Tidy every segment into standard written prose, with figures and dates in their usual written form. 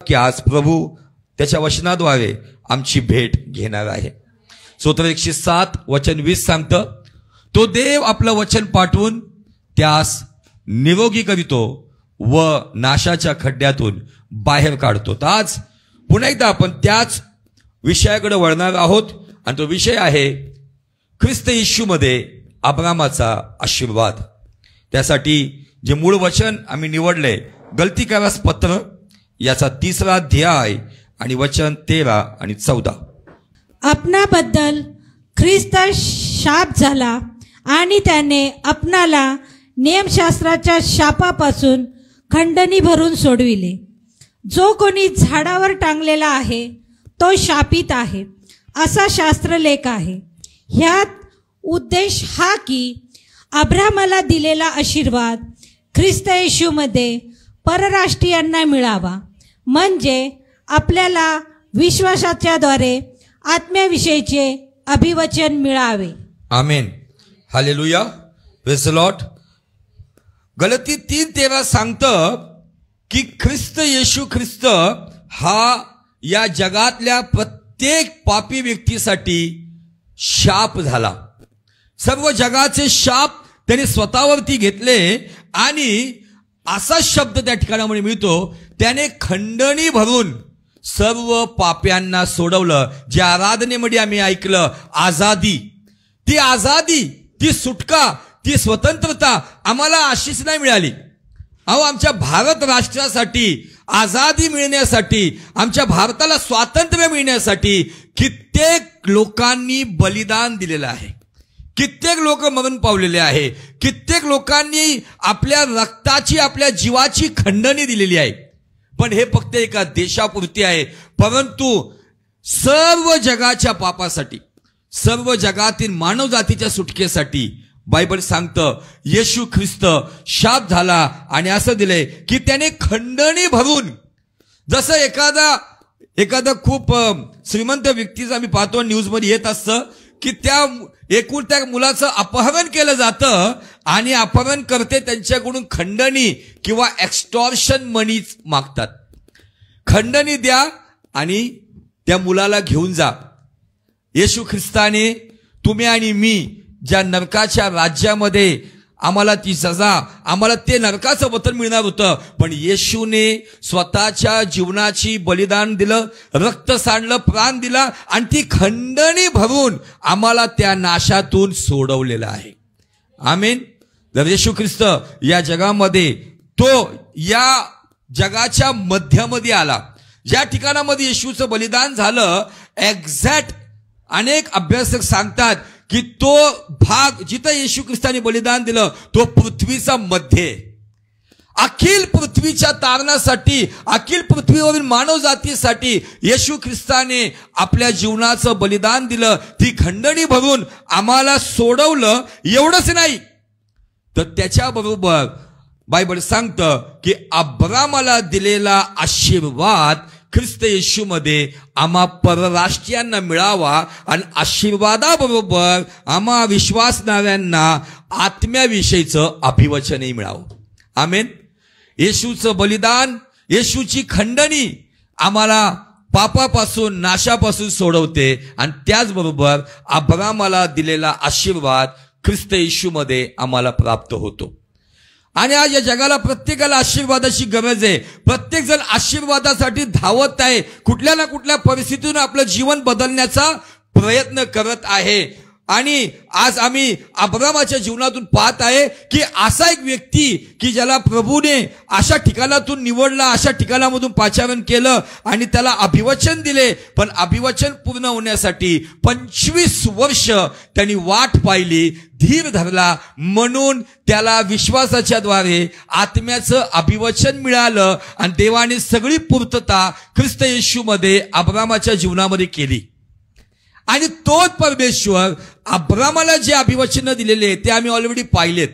की आज प्रभू त्याच्या वचनाद्वारे आमची भेट घेणार आहे. स्तोत्र 107 वचन 20 सांगतं, तो देव आपलं वचन पाठवून त्यास निरोगी करीतो व नाशाच्या खड्ड्यातून बाहेर काढतो. तर आज पुन्हा एकदा आपण त्याच विषयाकडे वळणार आहोत आणि तो विषय आहे ख्रिस्त येशूमध्ये अब्रामाचा आशीर्वाद. त्यासाठी जे मूळ वचन आम्ही निवडले गलतीकारास पत्र याचा 3रा अध्याय आणि वचन 13 आणि 14. आपणाबद्दल ख्रिस्त शाप झाला आणि त्याने आपणाला नियमशास्त्राच्या शापापासून खंडणी भरून सोडविले. जो कोणी झाडावर टांगलेला आहे तो शापित आहे असा शास्त्रलेख आहे. ह्यात उद्देश हा की अब्रामाला दिलेला आशीर्वाद ख्रिस्त येशूमध्ये परराष्ट्रीयांना मिळावा, म्हणजे आपल्याला विश्वासाच्याद्वारे आत्म्याविषयीचे अभिवचन मिळावे. आमेन. हालेलुया. Praise the Lord. गलती 3:13 सांगतं की ख्रिस्त येशू ख्रिस्त हा या जगातल्या प्रत्येक पापी व्यक्तीसाठी शाप झाला. सर्व जगाचे शाप त्याने स्वतःवरती घेतले आणि असा शब्द त्या ठिकाणामध्ये मिळतो, त्याने खंडणी भरून सर्व पाप्यांना सोडवलं. ज्या आराधनेमध्ये आम्ही ऐकलं आझादी, ती आझादी, ती सुटका, ती स्वतंत्रता आम्हाला अशीच नाही मिळाली. अहो, आमच्या भारत राष्ट्रासाठी आझादी मिळण्यासाठी, आमच्या भारताला स्वातंत्र्य मिळण्यासाठी कित्येक लोकांनी बलिदान दिलेलं आहे. कित्येक लोक मरण पावलेले आहे. कित्येक लोकांनी आपल्या रक्ताची, आपल्या जीवाची खंडणी दिलेली आहे. पण हे फक्त एका देशापुरती आहे, परंतु सर्व जगाच्या पापासाठी, सर्व जगातील मानवजातीच्या सुटकेसाठी बायबल सांगतं येशू ख्रिस्त शाप झाला आणि असं दिलंय की त्याने खंडणी भरून, जसं एखादा खूप श्रीमंत व्यक्तीचं आम्ही पाहतो न्यूजमध्ये येत असतं की त्या मुलाचं अपहरण केलं जातं आणि अपहरण करते त्यांच्याकडून खंडणी किंवा एक्स्टॉर्शन मनी मागतात. खंडणी द्या आणि त्या मुलाला घेऊन जा. येशू ख्रिस्ताने तुम्ही आणि मी ज्या नरकाच्या राज्यामध्ये आम्हाला ती सजा, आम्हाला ते नरकाचं वतन मिळणार होतं, पण येशूने स्वतःच्या जीवनाची बलिदान दिलं, रक्त सांडलं, प्राण दिला आणि ती खंडणी भरून आम्हाला त्या नाशातून सोडवलेलं आहे. आमेन. जर येशू ख्रिस्त या जगामध्ये, तो या जगाच्या मध्यामध्ये आला, ज्या ठिकाणामध्ये येशूचं बलिदान झालं, एक्झॅक्ट अनेक अभ्यासक सांगतात की तो भाग जिथं येशू ख्रिस्ताने बलिदान दिलं तो पृथ्वीचा मध्य. अखिल पृथ्वीच्या तारणासाठी, अखिल पृथ्वीवरील मानव जातीसाठी येशू ख्रिस्ताने आपल्या जीवनाचं बलिदान दिलं, ती खंडणी भरून आम्हाला सोडवलं. एवढंच नाही तर त्याच्याबरोबर बायबल सांगतं की अब्रामाला दिलेला आशीर्वाद ख्रिस्त येशूमध्ये आम्हा परराष्ट्रीयांना मिळावा आणि आशीर्वादाबरोबर आम्हा विश्वासणाऱ्यांना आत्म्याविषयीचं अभिवचनही मिळावं. आमेन. येशूचं बलिदान, येशूची खंडणी आम्हाला पापापासून, नाशापासून सोडवते आणि त्याचबरोबर अब्रामाला दिलेला आशीर्वाद ख्रिस्त येशूमध्ये आम्हाला प्राप्त होतो. आणि आज या जगाला प्रत्येकाला आशीर्वादाची गरज आहे. प्रत्येक जण आशीर्वादासाठी धावत आहे, कुठल्या ना कुठल्या परिस्थितीतून आपलं जीवन बदलण्याचा प्रयत्न करत आहे. आणि आज आम्ही अब्रामाच्या जीवनातून पाहत आहे की असा एक व्यक्ती की ज्याला प्रभूने अशा ठिकाणातून निवडला, अशा ठिकाणामधून पाचारण केलं आणि त्याला अभिवचन दिले, पण अभिवचन पूर्ण होण्यासाठी 25 वर्ष त्यांनी वाट पाहिली, धीर धरला, म्हणून त्याला विश्वासाच्या द्वारे आत्म्याचं अभिवचन मिळालं आणि देवाने सगळी पूर्तता ख्रिस्त येशूमध्ये अब्रामाच्या जीवनामध्ये केली. आणि तोच परमेश्वर अब्रामाला जे अभिवचन दिलेले ते आम्ही ऑलरेडी पाहिलेत.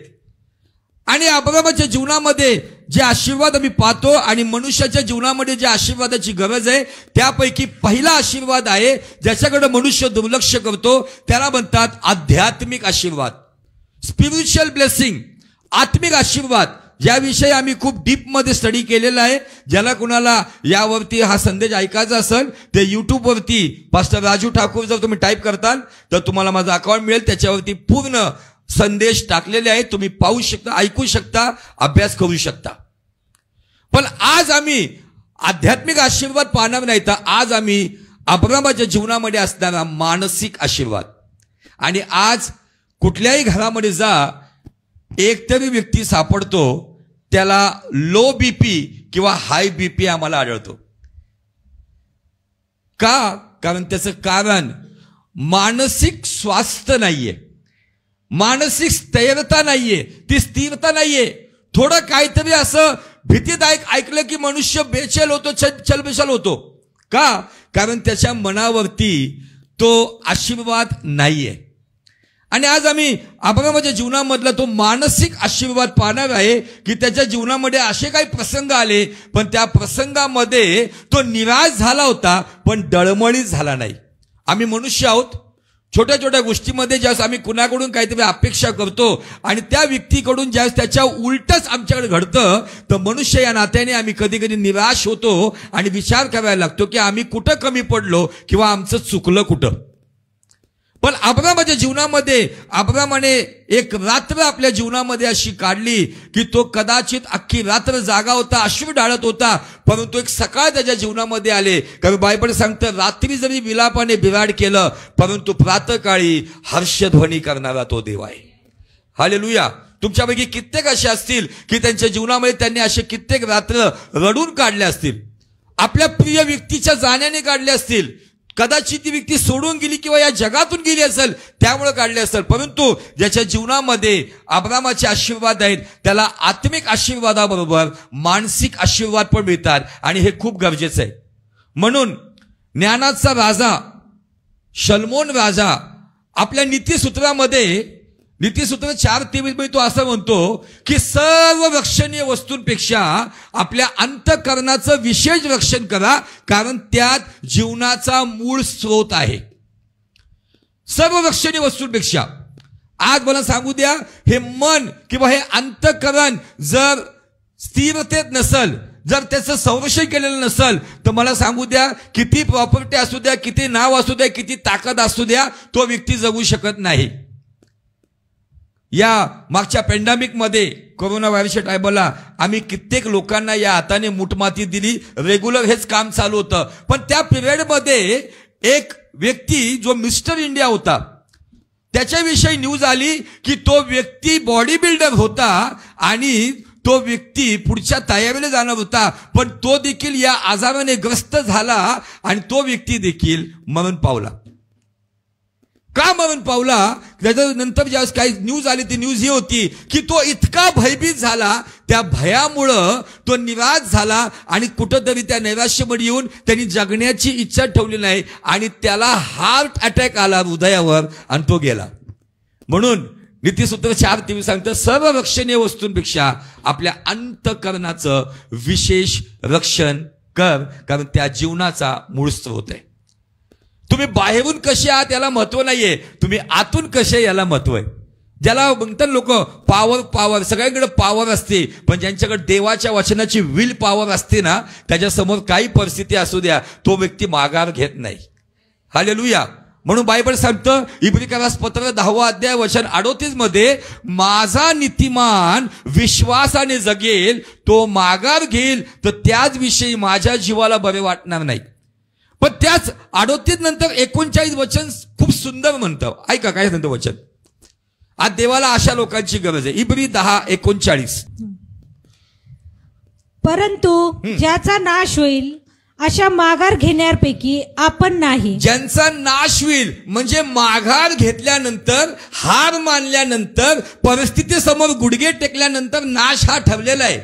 आणि अब्रामाच्या जीवनामध्ये जे आशीर्वाद आम्ही पाहतो आणि मनुष्याच्या जीवनामध्ये ज्या आशीर्वादाची गरज आहे त्यापैकी पहिला आशीर्वाद आहे ज्याच्याकडे मनुष्य दुर्लक्ष करतो, त्याला म्हणतात आध्यात्मिक आशीर्वाद, स्पिरिच्युअल ब्लेसिंग, आत्मिक आशीर्वाद. ज्याविषयी आम्ही खूप डीपमध्ये स्टडी केलेला आहे. ज्याला कुणाला यावरती हा संदेश ऐकायचा असेल ते युट्यूबवरती पास्टर राजू ठाकूर जर तुम्ही टाईप करताल तर तुम्हाला माझा अकाउंट मिळेल. त्याच्यावरती पूर्ण संदेश टाकलेले आहेत. तुम्ही पाहू शकता, ऐकू शकता, अभ्यास करू शकता. पण आज आम्ही आध्यात्मिक आशीर्वाद पाहणार नाही, तर आज आम्ही अब्रामाच्या जीवनामध्ये असणारा मानसिक आशीर्वाद. आणि आज कुठल्याही घरामध्ये जा, एकतरी व्यक्ती सापडतो त्याला लो बीपी किंवा हाय बीपी आम्हाला आढळतो. का? कारण त्याचं कारण मानसिक स्वास्थ्य नाहीये, मानसिक स्थिरता नाहीये, ती स्थिरता नाहीये. थोडं काहीतरी असं भीतीदायक ऐकलं की मनुष्य बेचैन होतो, चलबिचल होतो. का? कारण त्याच्या मनावरती तो आशीर्वाद नाहीये. आणि आज आम्ही अब्रामाच्या जीवनामधला तो मानसिक आशीर्वाद पाहणार आहे की त्याच्या जीवनामध्ये असे काही प्रसंग आले, पण त्या प्रसंगामध्ये तो निराश झाला होता, पण डळमळीत झाला नाही. आम्ही मनुष्य आहोत. छोट्या छोट्या गोष्टीमध्ये ज्यावेळेस आम्ही कुणाकडून काहीतरी अपेक्षा करतो आणि त्या व्यक्तीकडून ज्यावेळेस त्याच्या उलटच आमच्याकडे घडतं, तर मनुष्य या नात्याने आम्ही कधी कधी निराश होतो आणि विचार करायला लागतो की आम्ही कुठं कमी पडलो किंवा आमचं चुकलं कुठं. पण अब्रामाच्या जीवनामध्ये अब्रामाने एक रात्र आपल्या जीवनामध्ये अशी काढली की तो कदाचित अख्खी रात्र जागा होता, अश्रू डाळत होता, परंतु एक सकाळ त्याच्या जीवनामध्ये आले. कारण बायबल सांगतं रात्री जरी विलापाने बिराड केलं, परंतु प्रातःकाळी हर्षध्वनी करणारा तो देव आहे. हालेलुया. तुमच्यापैकी कित्येक असे असतील की त्यांच्या जीवनामध्ये त्यांनी असे कित्येक रात्र रडून काढले असतील, आपल्या प्रिय व्यक्तीच्या जाण्याने काढले असतील, कदाचित ती व्यक्ती सोडून गेली किंवा या जगातून गेली असेल त्यामुळे काढले असेल. परंतु ज्याच्या जीवनामध्ये अब्रामाचे आशीर्वाद आहेत त्याला आत्मिक आशीर्वादाबरोबर मानसिक आशीर्वाद पण मिळतात, आणि हे खूप गरजेचं आहे. म्हणून ज्ञानाचा राजा शलोमोन राजा आपल्या नीतिसूत्रामध्ये नीतिसूत्र 4:23 तो असं म्हणतो की सर्व रक्षणीय वस्तूंपेक्षा आपल्या अंतःकरणाचं विशेष रक्षण करा, कारण त्यात जीवनाचा मूळ स्रोत आहे. सर्व रक्षणीय वस्तूंपेक्षा. आज मला सांगू द्या, हे मन किंवा हे अंतःकरण जर स्थिरतेत नसेल, जर त्याचं संरक्षण केलेलं नसेल, तर मला सांगू द्या, किती प्रॉपर्टी असू द्या, किती नाव असू द्या, किती ताकद असू द्या, तो व्यक्ती जगू शकत नाही. या मागच्या पॅन्डेमिक मध्ये कोरोना व्हायरसच्या टायमाला आम्ही कित्येक लोकांना या हाताने मुठमाती दिली. रेग्युलर हेच काम चालू होतं. पण त्या पिरियडमध्ये एक व्यक्ती जो मिस्टर इंडिया होता, त्याच्याविषयी न्यूज आली की तो व्यक्ती बॉडी बिल्डर होता आणि तो व्यक्ती पुढच्या तयारीला जाणार होता, पण तो देखील या आजाराने ग्रस्त झाला आणि तो व्यक्ती देखील मरण पावला. का मरण पावला? त्याच्यानंतर ज्यावेळेस काही न्यूज आली, ती न्यूज ही होती की तो इतका भयभीत झाला, त्या भयामुळं तो निराश झाला आणि कुठंतरी त्या नैराश्यामध्ये येऊन त्यांनी जगण्याची इच्छा ठेवली नाही आणि त्याला हार्ट अटॅक आला हृदयावर आणि तो गेला. म्हणून नीतिसूत्र 4:23 सांगतं सर्व रक्षणीय वस्तूंपेक्षा आपल्या अंतःकरणाचं विशेष रक्षण कर, कारण त्या जीवनाचा मूळ स्रोत आहे. तुम्ही बाहेरून कसे आहात याला महत्व नाहीये, तुम्ही आतून कसे याला महत्व आहे. ज्याला म्हणतात लोक पॉवर, सगळ्यांकडे पॉवर असते, पण ज्यांच्याकडे देवाच्या वचनाची विल पॉवर असते ना, त्याच्यासमोर काही परिस्थिती असू द्या, तो व्यक्ती माघार घेत नाही. हालेलुया. म्हणून बायबल सांगतं इब्रिकारास पत्र 10 अध्याय वचन 38 मध्ये, माझा नीतिमान विश्वासाने जगेल, तो माघार घेईल, तर त्याच विषयी माझ्या जीवाला बरे वाटणार नाही. पण त्याच 38 नंतर 39 वचन खूप सुंदर म्हणतं. ऐका काय म्हणतं वचन. आज देवाला अशा लोकांची गरज आहे. इब्री 10:39. परंतु ज्याचा नाश होईल अशा माघार घेण्यापैकी आपण नाही. ज्यांचा नाश होईल म्हणजे माघार घेतल्यानंतर, हार मानल्यानंतर, परिस्थितीसमोर गुडघे टेकल्यानंतर नाश हा ठरलेला आहे.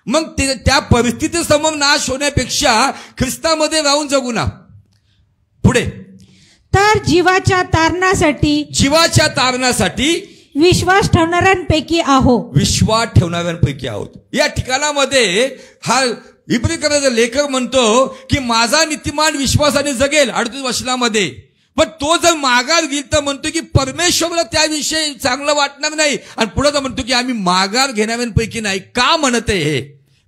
मग त्या परिस्थितीसमोर नाश होण्यापेक्षा ख्रिस्तामध्ये राहून जगू ना. पुढे, तर जीवाच्या तारणासाठी विश्वास ठेवणाऱ्यांपैकी आहोत. या ठिकाणामध्ये हा इब्रिकाराचा लेखक म्हणतो की माझा नीतिमान विश्वासाने जगेल 38 वचनामध्ये. पण तो जर माघार घेईल तर म्हणतो की परमेश्वराला त्याविषयी चांगलं वाटणार नाही, आणि पुढे तर म्हणतो की आम्ही माघार घेणाऱ्यांपैकी नाही. का म्हणत आहे हे?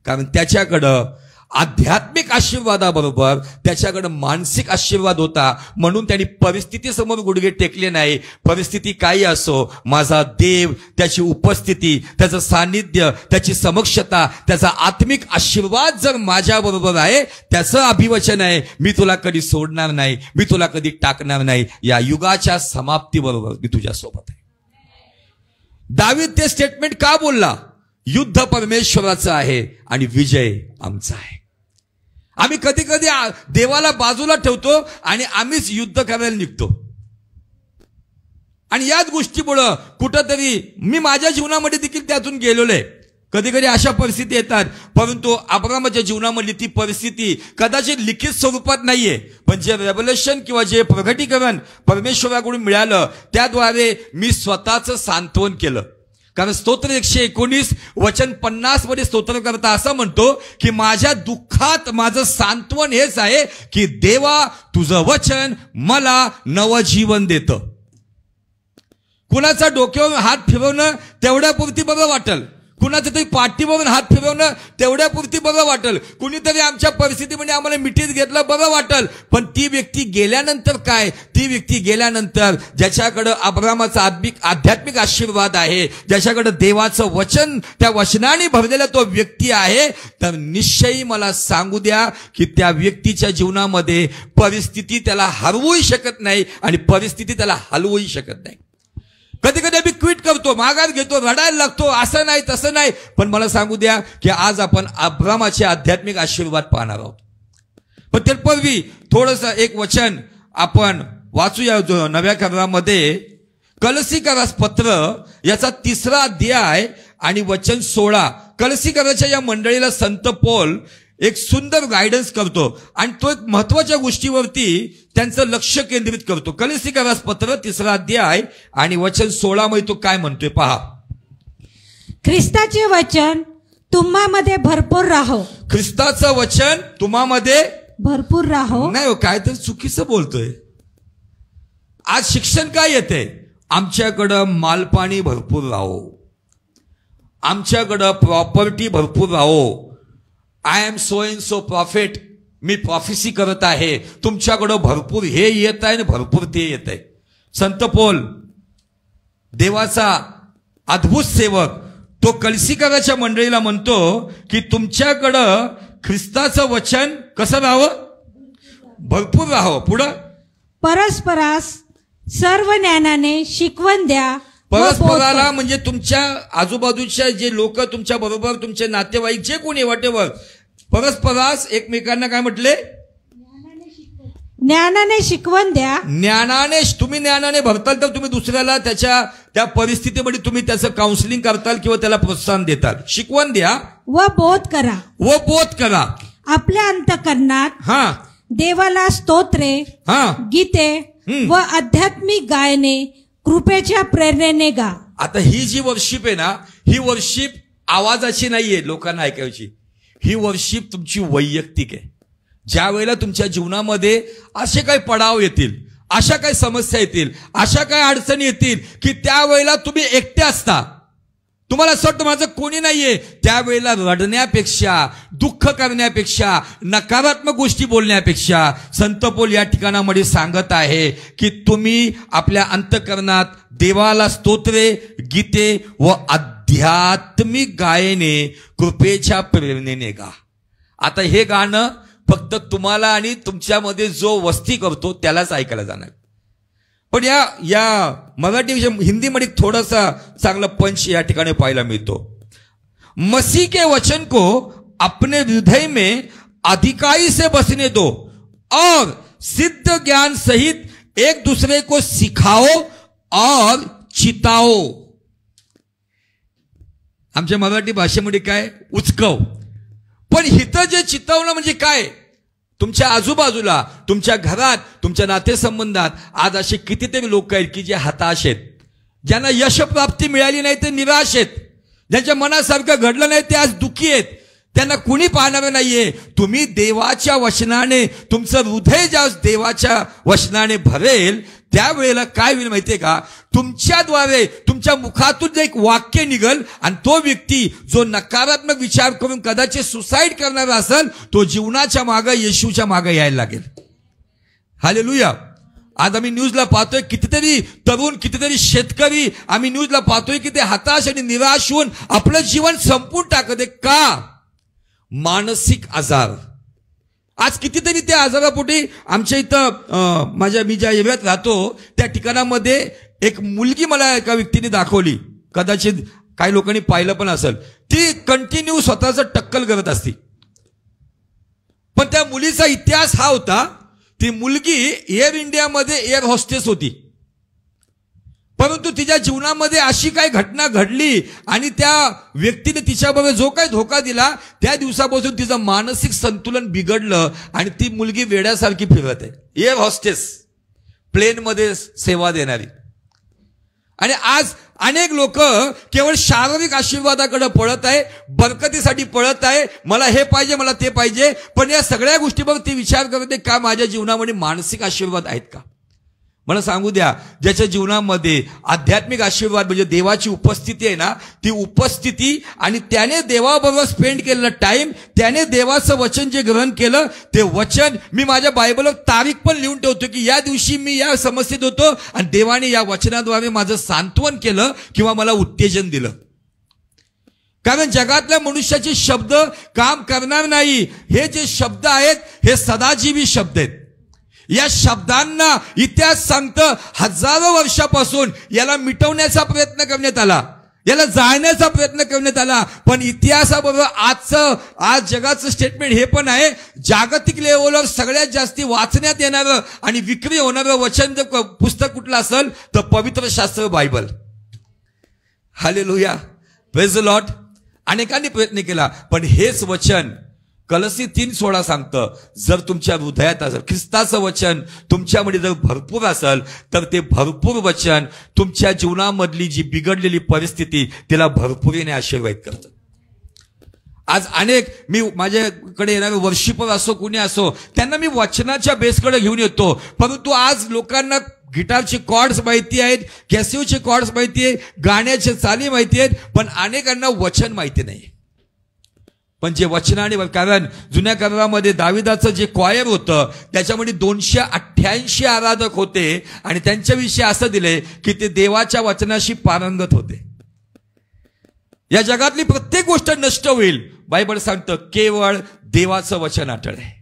कारण त्याच्याकडं आध्यात्मिक आशीर्वादाबरोबर त्याच्याकडे मानसिक आशीर्वाद होता, म्हणून त्यांनी परिस्थितीसमोर गुडघे टेकले नाही. परिस्थिती काही असो, माझा देव, त्याची उपस्थिती, त्याचं सान्निध्य, त्याची समक्षता, त्याचा आत्मिक आशीर्वाद जर माझ्याबरोबर आहे, त्याचं अभिवचन आहे, मी तुला कधी सोडणार नाही, मी तुला कधी टाकणार नाही. या युगाच्या समाप्तीबरोबर मी तुझ्यासोबत आहे. दावीद ते स्टेटमेंट का बोलला? युद्ध परमेश्वराचं आहे आणि विजय आमचा आहे. आम्ही कधी कधी देवाला बाजूला ठेवतो आणि आम्हीच युद्ध करायला निघतो. आणि याच गोष्टीमुळं कुठंतरी मी माझ्या जीवनामध्ये देखील त्यातून गेलेलो आहे. कधी कधी अशा परिस्थिती येतात, परंतु अब्रामाच्या जीवनामधली ती परिस्थिती कदाचित लिखित स्वरूपात नाहीये, पण जे रेव्हलेशन किंवा जे प्रगटीकरण परमेश्वराकडून मिळालं त्याद्वारे मी स्वतःचं सांत्वन केलं. कारण स्तोत्र 119 वचन 50 मध्ये स्तोत्र करता असं म्हणतो की माझ्या दुःखात माझं सांत्वन हेच आहे की देवा तुझं वचन मला नवजीवन देतं. कुणाचा डोक्यावर हात फिरवणं तेवढ्यापुरती बरं वाटेल, कुणाचं तरी पाठीवरून हात फिरवणं तेवढ्यापुरती बरं वाटेल, कुणीतरी आमच्या परिस्थितीमध्ये आम्हाला मिठीत घेतलं बरं वाटेल, पण ती व्यक्ती गेल्यानंतर काय? ती व्यक्ती गेल्यानंतर ज्याच्याकडे अब्रामाचा आध्यात्मिक आशीर्वाद आहे, ज्याच्याकडे देवाचं वचन, त्या वचनाने भरलेला तो व्यक्ती आहे, तर निश्चयी मला सांगू द्या की त्या व्यक्तीच्या जीवनामध्ये परिस्थिती त्याला हरवूही शकत नाही आणि परिस्थिती त्याला हलवूही शकत नाही. कधी कधी आम्ही क्विट करतो, माघार घेतो, रडायला लागतो, असं नाही तसं नाही. पण मला सांगू द्या की आज आपण अब्रामाचे आध्यात्मिक आशीर्वाद पाहणार आहोत. पण त्यापूर्वी थोडंसं एक वचन आपण वाचूया नव्या करारामध्ये. कलसीकरास पत्र याचा 3रा अध्याय आणि वचन 16. कलसीकराच्या या मंडळीला संत पौल एक सुंदर गायडन्स करतो आणि तो एक महत्वाच्या गोष्टीवरती त्यांचं लक्ष केंद्रित करतो. कलसीकरास पत्र 3रा अध्याय आणि वचन 16 मध्ये तो काय म्हणतोय पहा. ख्रिस्ताचे वचन तुम्हामध्ये भरपूर राहो. ख्रिस्ताचं वचन तुम्हामध्ये भरपूर राहो. नाही, काय तर चुकीचं बोलतोय. आज शिक्षण काय येते? आमच्याकडं मालपाणी भरपूर राहो, आमच्याकडं प्रॉपर्टी भरपूर राहो. I am so in so prophet, मी प्रॉफिसी करत आहे, तुमच्याकडं भरपूर हे येत आहे आणि भरपूर ते येत आहे. संत पौल देवाचा अद्भुत सेवक तो कलसीकराच्या मंडळीला म्हणतो की तुमच्याकडं ख्रिस्ताचं वचन कसं राहावं? भरपूर राहावं. पुढं परस्परास सर्व ज्ञानाने शिकवण द्या. परस्पराला म्हणजे तुमच्या आजूबाजूच्या जे लोक तुमच्या बरोबर, तुमचे नातेवाईक जे कोणी वाटेवर, परस्परास एकमेकांना काय म्हटले? ज्ञानाने शिकवण द्या. ज्ञानाने, तुम्ही ज्ञानाने भरताल तर तुम्ही दुसऱ्याला त्या परिस्थितीमध्ये तुम्ही त्याचं काउन्सिलिंग करताल किंवा त्याला प्रोत्साहन देताल. शिकवण द्या व बोध करा. आपल्या अंतःकरणात देवाला स्तोत्रे, गीते व आध्यात्मिक गायने कृपेच्या प्रेरणेने गा. आता ही जी वर्शिप आहे ना, ही वर्शिप आवाजाची नाहीये लोकांना ऐकायची, ही वर्शिप तुमची वैयक्तिक आहे. ज्या वेळेला तुमच्या जीवनामध्ये असे काही पडाव येतील, अशा काही समस्या येतील, अशा काही अडचणी येतील की त्यावेळेला तुम्ही एकटे असता, तुम्हाला असं वाटतं माझं कोणी नाहीये, त्यावेळेला रडण्यापेक्षा, दुःख करण्यापेक्षा, नकारात्मक गोष्टी बोलण्यापेक्षा संत पौल या ठिकाणामध्ये सांगत आहे की तुम्ही आपल्या अंतःकरणात देवाला स्तोत्रे, गीते व आध्यात्मिक गायने कृपेच्या प्रेरणेने गा. आता हे गाणं फक्त तुम्हाला आणि तुमच्यामध्ये जो वस्ती करतो त्यालाच ऐकायला जाणार. पण या मराठी हिंदीमध्ये थोडासा चांगला पंच या ठिकाणी पाहायला मिळतो. मसीह के वचन को अपने हृदय में अधिकाई से बसने दो और सिद्ध ज्ञान सहित एक दूसरे को सिखाओ और चिताओ. आमच्या मराठी भाषेमध्ये काय? उचकव. पण हिथं जे चितावणं म्हणजे काय? तुमच्या आजूबाजूला, तुमच्या घरात, तुमच्या नातेसंबंधात आज असे कितीतरी लोक आहेत की जे हताश आहेत, ज्यांना यशप्राप्ती मिळाली नाही ते निराश आहेत, ज्यांच्या मनासारखं घडलं नाही ते आज दुःखी आहेत, त्यांना कुणी पाहणार नाहीये. तुम्ही देवाच्या वचनाने, तुमचं हृदय ज्या देवाच्या वचनाने भरेल त्यावेळेला काय होईल माहितीये का, तुमच्याद्वारे तुमच्या मुखातून एक वाक्य निघल आणि तो व्यक्ती जो नकारात्मक विचार करून कदाचित सुसाईड करणारा असेल, तो जीवनाच्या मागे, येशूच्या मागे यायला लागेल. हालेलुया. आज आम्ही न्यूजला पाहतोय कितीतरी तरुण, कितीतरी शेतकरी आम्ही न्यूजला पाहतोय की ते हताश आणि निराश होऊन आपलं जीवन संपून टाकत आहे. का? मानसिक आजार. आज कितीतरी त्या आजारापोटी आमच्या इथं मी ज्या एरियात राहतो त्या ठिकाणामध्ये एक मुलगी मला एका व्यक्तीने दाखवली, कदाचित काही लोकांनी पाहिलं पण असेल. ती कंटिन्यू स्वतःचं टक्कल करत असती. पण त्या मुलीचा इतिहास हा होता, ती मुलगी एअर इंडियामध्ये एअर होस्टेस होती. परंतु तिच्या जीवनामध्ये अशी काही घटना घडली आणि त्या व्यक्तीने तिच्याबरोबर जो काही धोका दिला, त्या दिवसापासून तिचं मानसिक संतुलन बिघडलं आणि ती मुलगी वेड्यासारखी फिरत आहे. एअर हॉस्टेस, प्लेनमध्ये सेवा देणारी. आणि आज अनेक लोक केवळ शारीरिक आशीर्वादाकडे पळत आहे, बरकतीसाठी पळत आहे, मला हे पाहिजे, मला ते पाहिजे. पण या सगळ्या गोष्टीवर ती विचार करते का माझ्या जीवनामध्ये मानसिक आशीर्वाद आहेत का. मला सांगू द्या, ज्याच्या जीवनामध्ये आध्यात्मिक आशीर्वाद म्हणजे देवाची उपस्थिती आहे ना, ती उपस्थिती आणि त्याने देवाबरोबर स्पेंड केलेला टाइम, त्याने देवाचं वचन जे ग्रहण केलं ते वचन, मी माझ्या बायबलवर तारीख पण लिहून ठेवतो की या दिवशी मी या समस्येत होतो आणि देवाने या वचनाद्वारे माझं सांत्वन केलं किंवा मला उत्तेजन दिलं. कारण जगातल्या मनुष्याचे शब्द काम करणार नाही. हे जे शब्द आहेत हे सदाजीवी शब्द आहेत. या शब्दांना इतिहास सांगतं हजारो वर्षापासून याला मिटवण्याचा प्रयत्न करण्यात आला, याला जाळण्याचा प्रयत्न करण्यात आला. पण इतिहासाबरोबर आज जगाचं स्टेटमेंट हे पण आहे, जागतिक लेवलवर सगळ्यात जास्ती वाचण्यात येणारं आणि विक्री होणारं वचन पुस्तक कुठलं असेल तर पवित्र शास्त्र Bible. Hallelujah, praise the Lord. अनेकांनी प्रयत्न केला पण हेच वचन कलसी 3:16 सांगतं, जर तुमच्या हृदयात असेल ख्रिस्ताचं वचन, तुमच्यामध्ये जर भरपूर असेल तर ते भरपूर वचन तुमच्या जीवनामधली जी बिघडलेली परिस्थिती तिला भरपुरीने आशीर्वाद करतं. आज अनेक मी माझ्याकडे येणारे वर्शिपर असो कुणी असो त्यांना मी वचनाच्या बेसकडे घेऊन येतो. परंतु आज लोकांना गिटारचे कॉर्ड्स माहिती आहेत, कॅसिओचे कॉर्ड्स माहिती आहे, गाण्याचे चाली माहिती आहेत, पण अनेकांना वचन माहिती नाही. पण जे वचनाने, कारण जुन्या करारामध्ये दाविदाचं जे क्वायर होतं त्याच्यामध्ये 288 आराधक होते आणि त्यांच्याविषयी असं दिले की ते देवाच्या वचनाशी पारंगत होते. या जगातली प्रत्येक गोष्ट नष्ट होईल, बायबल सांगतं केवळ देवाचं वचन अटळ आहे.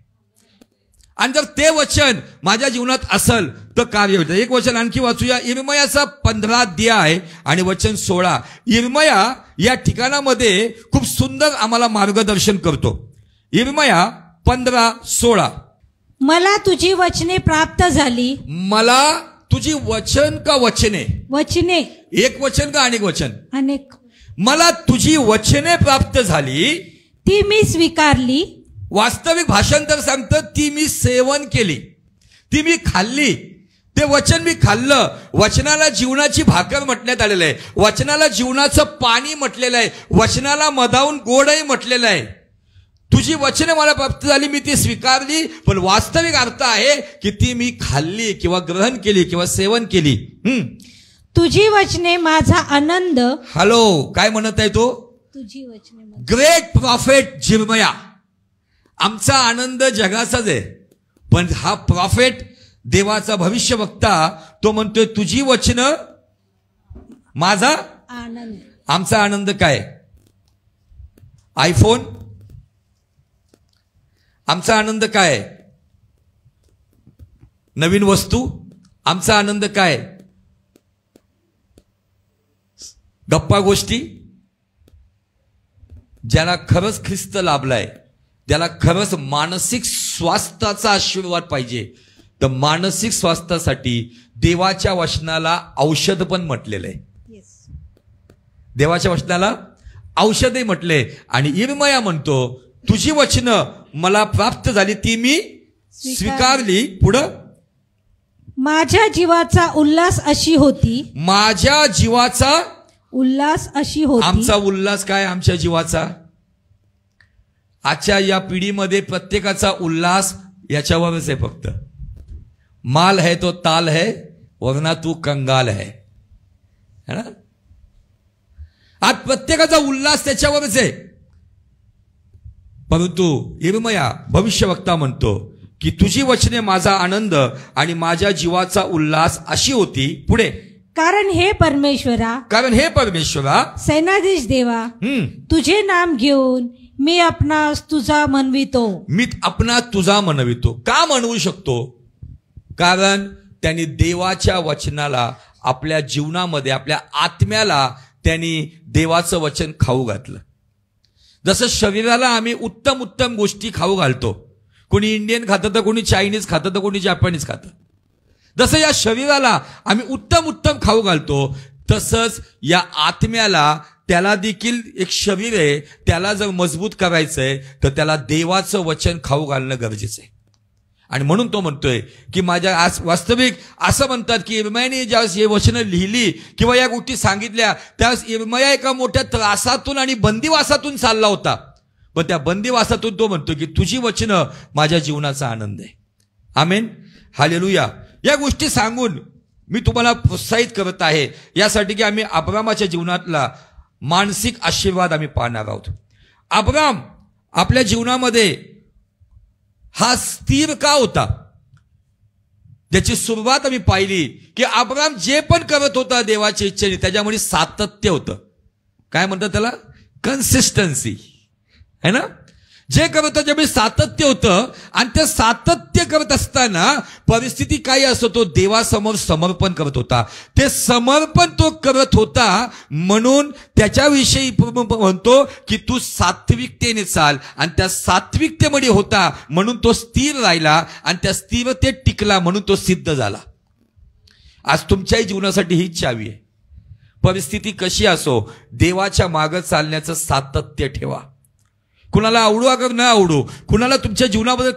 आणि जर ते वचन माझ्या जीवनात असेल तर कार्य होतं. एक वचन आणखी वाचूया, इर्मयाचा 15 अध्याय आणि वचन 16. इर्मया या ठिकाणामध्ये खूप सुंदर आम्हाला मार्गदर्शन करतो. इर्मया 15:16. मला तुझी वचने प्राप्त झाली. मला तुझी वचन का वचने? वचने. एक वचन का अनेक वचन? अनेक. मला तुझी वचने प्राप्त झाली, ती मी स्वीकारली. वास्तविक भाषांतर सांगतं ती मी सेवन केली, ती मी खाल्ली. ते वचन मी खाल्लं. वचनाला जीवनाची भाकर म्हटण्यात आलेलं आहे, वचनाला जीवनाचं पाणी म्हटलेलं आहे, वचनाला मधावून गोडही म्हटलेलं आहे. तुझी वचने मला प्राप्त झाली, मी ती स्वीकारली. पण वास्तविक अर्थ आहे की ती मी खाल्ली किंवा ग्रहण केली किंवा सेवन केली. तुझी वचने माझा आनंद. हॅलो, काय म्हणत आहे तो? तुझी वचने. ग्रेट प्रॉफेट जिर्मया. आमचा आनंद जगाचाच आहे, पण हा प्रॉफेट देवाचा भविष्यवक्ता तो म्हणतोय तुझी वचनं माझा आनंद. आमचा आनंद काय? आयफोन? आमचा आनंद काय? नवीन वस्तू? आमचा आनंद काय? गप्पा गोष्टी? ज्याला खरंच ख्रिस्त लाभलाय, ज्याला खरंच मानसिक स्वास्थ्याचा आशीर्वाद पाहिजे, तर मानसिक स्वास्थ्यासाठी देवाच्या वचनाला औषध पण म्हटलेलं आहे. देवाच्या वचनाला औषधही म्हटले. आणि इर्मया म्हणतो तुझी वचनं मला प्राप्त झाली, ती मी स्वीकारली. पुढं, माझ्या जीवाचा उल्हास अशी होती. माझ्या जीवाचा उल्हास अशी होती. आमचा उल्हास काय? आमच्या जीवाचा आजच्या या पिढीमध्ये प्रत्येकाचा उल्हास याच्यावरच आहे फक्त. माल है तो ताल है, वरना तू कंगाल है ना. आज प्रत्येकाचा उल्हास त्याच्यावरच आहे. परंतु यिर्मया भविष्यवक्ता म्हणतो की तुझी वचने माझा आनंद आणि माझ्या जीवाचा उल्हास अशी होती. पुढे, कारण हे परमेश्वरा सेनाधीश देवा, तुझे नाम घेऊन मी आपणास तुझा म्हणवितो. मी आपणा तुझा म्हणवितो. का म्हणवू शकतो? कारण त्यांनी देवाच्या वचनाला आपल्या जीवनामध्ये, आपल्या आत्म्याला त्यांनी देवाचं वचन खाऊ घातलं. जसं शरीराला आम्ही उत्तम उत्तम गोष्टी खाऊ घालतो, कोणी इंडियन खातं तर कोणी चायनीज खातं तर कोणी जपानीज खातं. जसं या शरीराला आम्ही उत्तम उत्तम खाऊ घालतो, तसंच या आत्म्याला, त्याला देखील एक शरीर आहे, त्याला जर मजबूत करायचंय तर त्याला देवाचं वचन खाऊ घालणं गरजेचं आहे. आणि म्हणून तो म्हणतोय की माझ्या आज वास्तविक असं म्हणतात की यिर्मयाने ज्यावेळेस हे वचनं लिहिली किंवा या गोष्टी सांगितल्या, त्यावेळेस यिर्मया एका मोठ्या त्रासातून आणि बंदिवासातून चालला होता. पण त्या बंदिवासातून तो म्हणतो की तुझी वचनं माझ्या जीवनाचा आनंद आहे. आमेन, हालेलुया. या गोष्टी सांगून मी तुम्हाला प्रोत्साहित करत आहे यासाठी की आम्ही अब्रामाच्या जीवनातला मानसिक आशीर्वाद आम्ही पाहणार आहोत. अब्राम आपल्या जीवनामध्ये हा स्थिर का होता? त्याची सुरुवात आम्ही पाहिली की अब्राम जे पण करत होता देवाच्या इच्छेने त्याच्यामध्ये सातत्य होतं. काय म्हणतात त्याला? कन्सिस्टन्सी है ना. जे करत होतं त्याच्यामध्ये सातत्य होतं. आणि ते सातत्य करत असताना परिस्थिती काय असतो, तो देवासमोर समर्पण करत होता. ते समर्पण तो करत होता म्हणून त्याच्याविषयी म्हणतो की तू सात्विकतेने चाल. आणि त्या सात्विकतेमध्ये होता म्हणून तो स्थिर राहिला आणि त्या स्थिरतेत टिकला म्हणून तो सिद्ध झाला. आज तुमच्याही जीवनासाठी हीच चावी आहे. परिस्थिती कशी असो, देवाच्या मागे चालण्याचं सातत्य ठेवा. कुणाला आवडू अगर न आवडू, कुणाला तुमच्या जीवनाबद्दल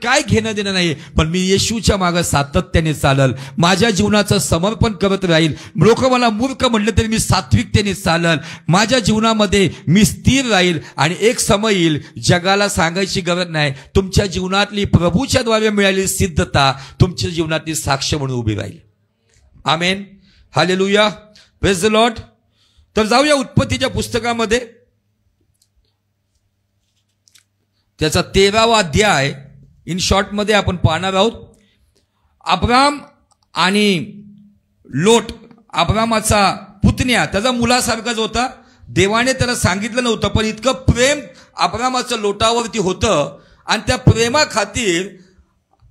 काय घेणं देणं नाही, पण मी येशूच्या मागे सातत्याने चालल, माझ्या जीवनाचं समर्पण करत राहील. लोक मला मूर्ख म्हटलं तरी मी सात्विकतेने चालल, माझ्या जीवनामध्ये मी स्थिर राहील. आणि एक समय येईल, जगाला सांगायची गरज नाही, तुमच्या जीवनातली प्रभूच्या द्वारे मिळालेली सिद्धता तुमच्या जीवनातली साक्ष म्हणून उभी राहील. आमेन, हालेलुया, प्रेज द लॉर्ड. तर जाऊया उत्पत्तीच्या पुस्तकामध्ये, त्याचा 13वा अध्याय इन शॉर्टमध्ये आपण पाहणार आहोत. अब्राम आणि लोट, अब्रामाचा पुतण्या, त्याचा मुलासारखाच होता. देवाने त्याला सांगितलं नव्हतं, पण इतकं प्रेम अब्रामाचं लोटावरती होतं. आणि त्या प्रेमाखातीर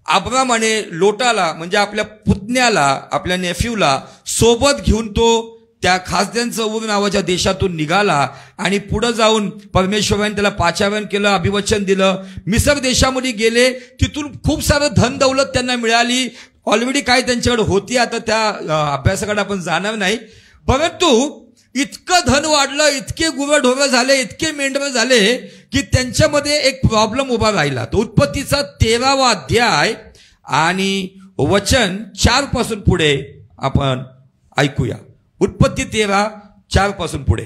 अब्रामाने लोटाला, म्हणजे आपल्या पुतण्याला, आपल्या नेफ्यूला सोबत घेऊन तो त्या खासद्यांचं ऊर नावाच्या देशातून निघाला. आणि पुढे जाऊन परमेश्वराने त्याला पाचारण केलं, अभिवचन दिलं. मिसर देशामध्ये गेले, तिथून खूप सारं धन दौलत त्यांना मिळाली. ऑलरेडी काय त्यांच्याकडे होती, आता त्या अभ्यासाकडे आपण जाणार नाही. परंतु इतकं धन वाढलं, इतके गुरढोरं झाले, इतके मेंढरं झाले की त्यांच्यामध्ये एक प्रॉब्लेम उभा राहिला. तो उत्पत्तीचा 13वा अध्याय आणि वचन 4 पासून पुढे आपण ऐकूया. उत्पत्ती 13:4 पासून पुढे.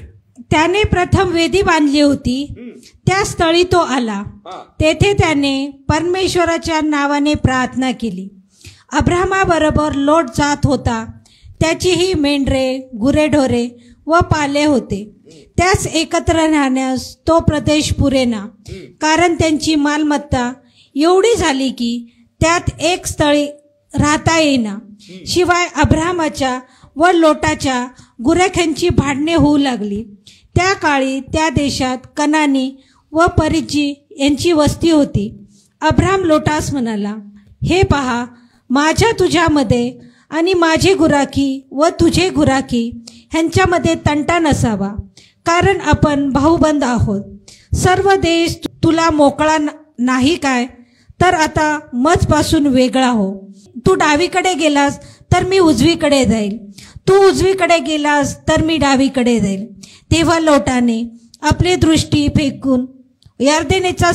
त्याने प्रथम वेदी बांधली होती, त्या स्थळी तो आला. तेथे त्याने परमेश्वराच्या नावाने प्रार्थना केली. अब्रामाबरोबर लोट जात होता. त्याचीही मेंढरे, गुरेढोरे व पाले होते. त्यास एकत्र राहण्यास तो प्रदेश पुरेना, कारण त्यांची मालमत्ता एवढी झाली की त्यात एक स्थळी राहता येईना. शिवाय अब्रामाच्या व लोटाच्या गुरेख्यांची भांडणे होऊ लागली. त्या काळी त्या देशात कनानी व परिज्जी यांची वस्ती होती. अब्राम लोटास म्हणाला, हे पहा, माझ्या तुझ्यामध्ये आणि माझी गुराखी व तुझे गुराखी ह्यांच्यामध्ये तंटा नसावा, कारण आपण भाऊबंद आहोत. सर्व देश तुला मोकळा नाही काय? तर आता मजपासून वेगळा हो. तू डावीकडे गेलास तर मी उजवीकडे जाईल, तू उजवीकडे गेलास तर मी डावीकडे जाईल. तेव्हा लोटाने आपली दृष्टी फेकून यर्देनेचे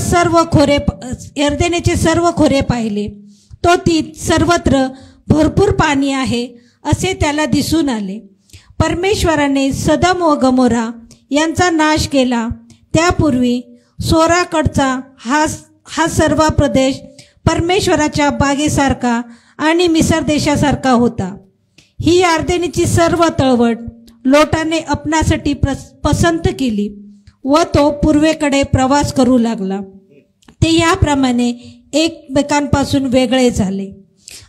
सर्व खोरे पाहिले. तो तीत सर्वत्र भरपूर पाणी आहे असे त्याला दिसून आले. परमेश्वराने सदम व गमोरा यांचा नाश केला. त्यापूर्वी सोराकडचा हा सर्व प्रदेश परमेश्वराच्या बागेसारखा आणि मिसर देशासारखा होता. ही यार्देनीची सर्व तळवट लोटाने आपणासाठी पसंत केली व तो पूर्वेकडे प्रवास करू लागला. ते याप्रमाणे एकमेकांपासून वेगळे झाले.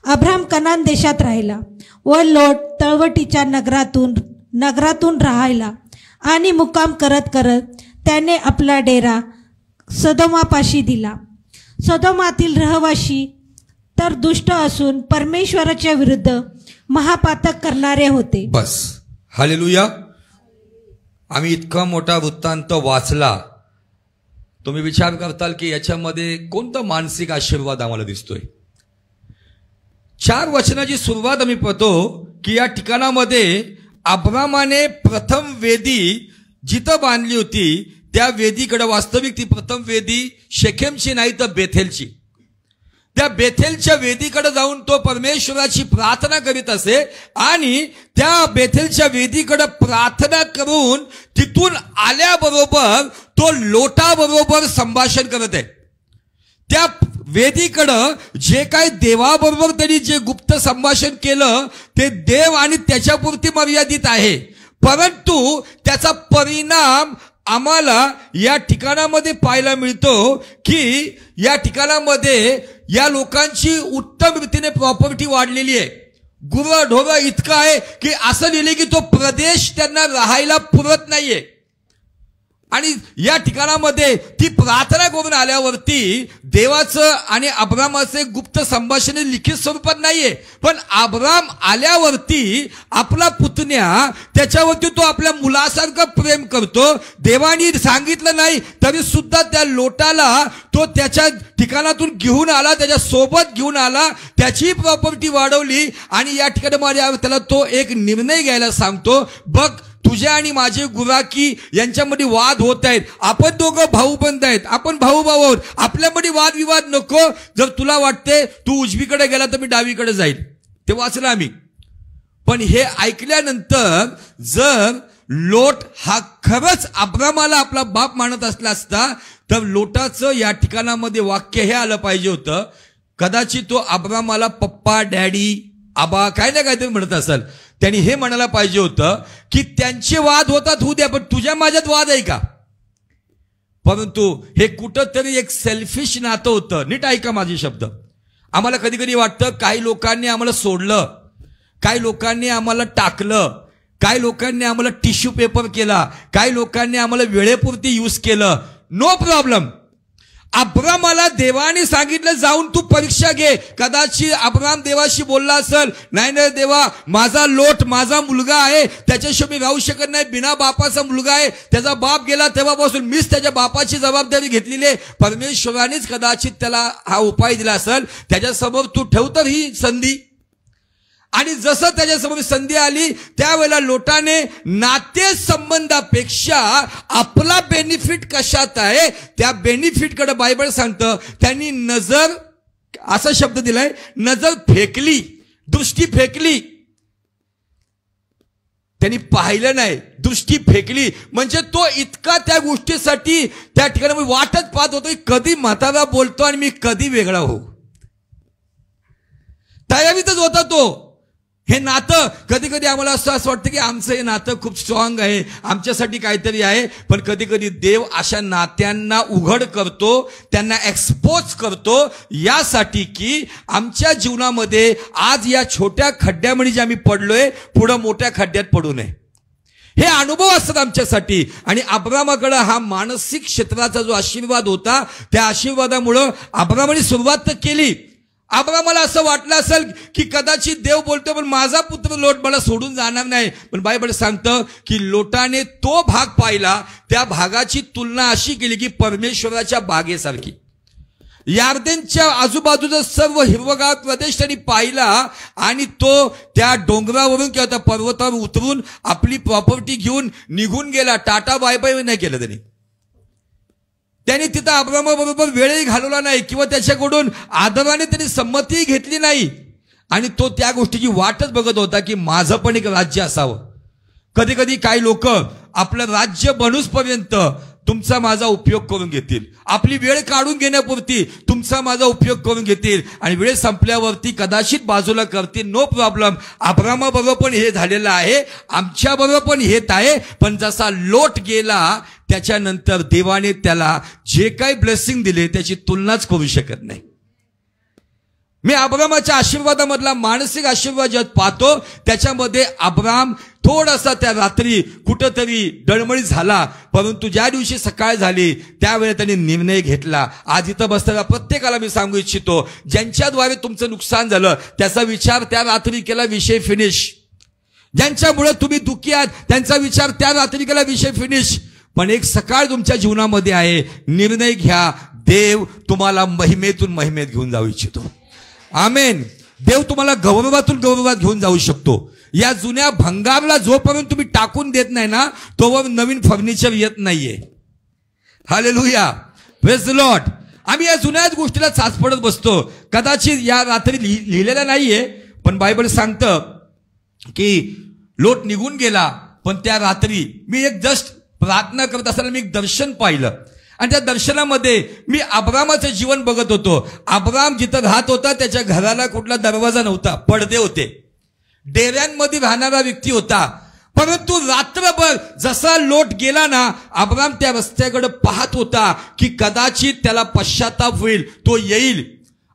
अब्राम कनान देशात राहिला व लोट तळवटीच्या नगरातून राहायला आणि मुक्काम करत करत त्याने आपला डेरा सदोमापाशी दिला. सदोमातील रहिवासी तर दुष्ट असून परमेश्वराच्या विरुद्ध महापातक करणारे होते. बस. हालेलुया. आम्ही इतका मोठा वृत्तांत वाचला. तुम्ही विचार करताल की याच्यामध्ये कोणता मानसिक आशीर्वाद आम्हाला दिसतोय. 4 वचनाची सुरुवात आम्ही पाहतो की या ठिकाणामध्ये अब्रामाने प्रथम वेदी जिथं बांधली होती त्या वेदीकडे, वास्तविक ती प्रथम वेदी शेखेमची नाही तर बेथेलची, त्या बेथेलच्या वेदीकडे जाऊन तो परमेश्वराची प्रार्थना करीत असे आणि त्या बेथेलच्या वेदीकडे प्रार्थना करून तिथून आल्याबरोबर तो लोटाबरोबर संभाषण करत आहे. त्या वेदीकडं जे काही देवाबरोबर त्यांनी जे गुप्त संभाषण केलं ते देव आणि त्याच्यापुरती मर्यादित आहे, परंतु त्याचा परिणाम आम्हाला या ठिकाणामध्ये पाहायला मिळतो की या ठिकाणामध्ये या लोकांची उत्तम रीतीने प्रॉपर्टी वाढलेली आहे. गुरं ढोरं इतकं आहे की असं लिहिले की तो प्रदेश त्यांना राहायला पुरत नाहीये. आणि या ठिकाणामध्ये ती प्रार्थना करून आल्यावरती देवाचं आणि अब्रामाचे गुप्त संभाषण लिखित स्वरूपात नाहीये, पण अब्राम आल्यावरती आपला पुतण्या त्याच्यावरती तो आपल्या मुलासारखं प्रेम करतो. देवानी सांगितलं नाही तरी सुद्धा त्या लोटाला तो त्याच्या ठिकाणातून घेऊन आला, त्याच्या सोबत घेऊन आला, त्याची प्रॉपर्टी वाढवली आणि या ठिकाणी त्याला तो एक निर्णय घ्यायला सांगतो. बघ, तुझ्या आणि माझे गुराखी यांच्यामध्ये वाद होत आहेत, आपण दोघं भाऊ बंद आहेत, आपण भाऊ आहोत, आपल्यामध्ये वादविवाद नको. जर तुला वाटते तू उजवीकडे गेला तर मी डावीकडे जाईल. ते वाचलं आम्ही. पण हे ऐकल्यानंतर जर लोट हा खरंच अब्रामाला आपला बाप मानत असला असता तर लोटाचं या ठिकाणामध्ये वाक्य हे आलं पाहिजे होतं. कदाचित तो अब्रामाला पप्पा, डॅडी, आबा काय ना काहीतरी म्हणत असेल. त्यांनी हे म्हणायला पाहिजे होतं की त्यांचे वाद होतात होऊ द्या, पण तुझ्या माझ्यात वाद आहे का. परंतु हे कुठंतरी एक सेल्फिश नातं होतं. नीट ऐका माझे शब्द. आम्हाला कधी कधी वाटतं काही लोकांनी आम्हाला सोडलं, काही लोकांनी आम्हाला टाकलं, काही लोकांनी आम्हाला टिश्यू पेपर केला, काही लोकांनी आम्हाला वेळेपुरती यूज केलं. No problem. अब्रामाला देवाने सांगितलं जाऊन तू परीक्षा घे. कदाचित अब्राम देवाशी बोलला असेल, नाही नाही देवा, माझा लोट माझा मुलगा आहे, त्याच्याशिवाय मी राहू शकत नाही, बिना बापाचा मुलगा आहे, त्याचा बाप गेला तेव्हापासून मीच त्याच्या बापाची जबाबदारी घेतलेली आहे. परमेश्वरानेच कदाचित त्याला हा उपाय दिला असेल, त्याच्यासमोर तू ठेव तर ही संधी. आणि जसं त्याच्यासमोर संधी आली त्यावेळेला लोटाने नाते संबंधापेक्षा आपला बेनिफिट कशात आहे त्या बेनिफिटकडे बायबल सांगतं त्यांनी नजर, असा शब्द दिलाय, नजर फेकली, दृष्टी फेकली. त्यांनी पाहिलं नाही, दृष्टी फेकली. म्हणजे तो इतका त्या गोष्टीसाठी त्या ठिकाणी वाटत पाहत होतो कधी म्हातारा बोलतो आणि मी कधी वेगळा हो. तयारीतच होता तो. हे नातं कधी कधी आम्हाला असं वाटतं की आमचं हे नातं खूप स्ट्रॉंग आहे, आमच्यासाठी काहीतरी आहे, पण कधी कधी देव अशा नात्यांना उघड करतो, त्यांना एक्सपोज करतो, यासाठी की आमच्या जीवनामध्ये आज या छोट्या खड्ड्यामध्ये जे आम्ही पडलोय पुढे मोठ्या खड्ड्यात पडू नये. हे अनुभव असतात आमच्यासाठी. आणि अब्रामाकडे हा मानसिक क्षेत्राचा जो आशीर्वाद होता त्या आशीर्वादामुळं अब्रामाने सुरुवात तर केली. अब्रामाला असं वाटलं असेल की कदाचित देव बोलतो पण माझा पुत्र लोट मला सोडून जाणार नाही. पण बायबल सांगतं की लोटाने तो भाग पाहिला, त्या भागाची तुलना अशी केली की परमेश्वराच्या बागेसारखी. यार्देनच्या आजूबाजूचा सर्व हिरवगार प्रदेश त्यांनी पाहिला आणि तो त्या डोंगरावरून किंवा त्या पर्वतावर उतरून आपली प्रॉपर्टी घेऊन निघून गेला. टाटा बाय बाय नाही केलं त्यांनी तिथं अब्रामाबरोबर वेळही घालवला नाही किंवा त्याच्याकडून आदराने त्यांनी संमती घेतली नाही. आणि तो त्या गोष्टीची वाटच बघत होता की माझं पण एक राज्य असावं. कधी कधी काही लोक आपलं राज्य बनूसपर्यंत तुमचा माझा उपयोग करून घेतील, आपली वेळ काढून घेण्यापुरती तुमचा माझा उपयोग करून घेतील आणि वेळ संपल्यावरती कदाचित बाजूला करतील. No problem. अब्रामाबरोबर पण हे झालेलं आहे, आमच्याबरोबर पण हेच आहे. पण जसा लोट गेला त्याच्यानंतर देवाने त्याला जे काही ब्लेसिंग दिले त्याची तुलनाच करू शकत नाही. मी अब्रामाच्या आशीर्वादामधला मानसिक आशीर्वाद ज्यात पाहतो त्याच्यामध्ये अब्राम थोडासा त्या रात्री कुठंतरी डळमळीत झाला, परंतु ज्या दिवशी सकाळ झाली त्यावेळी त्यांनी निर्णय घेतला. आज इथं बसलेल्या प्रत्येकाला मी सांगू इच्छितो, ज्यांच्याद्वारे तुमचं नुकसान झालं त्याचा विचार त्या रात्री केला, विषय फिनिश. ज्यांच्यामुळे तुम्ही दुःखी आहात त्यांचा विचार त्या रात्री केला, विषय फिनिश. पण एक सकाळ तुमच्या जीवनामध्ये आहे, निर्णय घ्या. देव तुम्हाला महिमेतून महिमेत घेऊन जाऊ इच्छितो. आमेन. देव तुम्हाला गौरवातून गौरवात घेऊन जाऊ शकतो. या जुन्या भंगारला जोपर्यंत तुम्ही टाकून देत नाही ना तोवर नवीन फर्निचर येत नाहीये. Hallelujah, praise the Lord. आम्ही या जुन्याच गोष्टीला चाचपडत बसतो. कदाचित या रात्री लिहिलेलं नाहीये, पण बायबल सांगतं की लोट निघून गेला. पण त्या रात्री मी एक जस्ट प्रार्थना करत असताना मी एक दर्शन पाहिलं आणि त्या दर्शनामध्ये मी अब्रामाचं जीवन बघत होतो. अब्राम जिथं राहत होता त्याच्या घराला कुठला दरवाजा नव्हता, पडदे होते. डेऱ्यांमध्ये राहणारा व्यक्ती होता. परंतु रात्रभर जसा लोट गेला ना, अब्राम त्या रस्त्याकडे पाहत होता की कदाचित त्याला पश्चाताप होईल, तो येईल.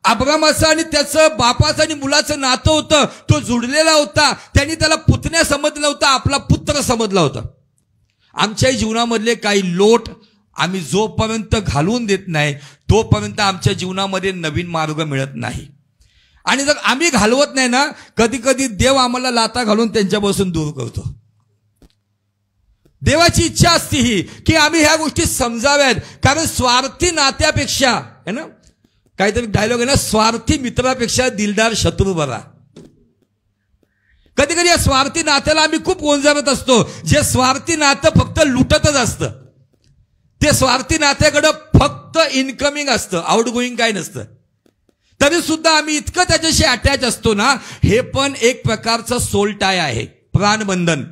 अब्रामाचं आणि त्याचं बापाचं आणि मुलाचं नातं होतं, तो जुडलेला होता. त्यांनी त्याला पुतण्या समजला होता, आपला पुत्र समजला होता. आमच्या जीवनामधले काही लोट आम्ही जोपर्यंत घालवून देत नाही तोपर्यंत आमच्या जीवनामध्ये नवीन मार्ग मिळत नाही. आणि जर आम्ही घालवत नाही ना, कधी कधी देव आम्हाला लाता घालून त्यांच्यापासून दूर करतो. देवाची इच्छा असते ही की आम्ही ह्या गोष्टी समजाव्यात. कारण स्वार्थी नात्यापेक्षा है ना, काहीतरी डायलॉग आहे ना, स्वार्थी मित्रापेक्षा दिलदार शत्रू बरा. कधी कधी या स्वार्थी नात्याला आम्ही खूप गोंजारत असतो. जे स्वार्थी नातं फक्त लुटतच असतं, ते स्वार्थी नात्याकडं फक्त इनकमिंग असतं, आउट गोईंग काय नसतं. तरी सुद्धा आम्ही इतकं त्याच्याशी अटॅच असतो ना. हे पण एक प्रकारचं सोल टाय आहे, प्राणबंधन.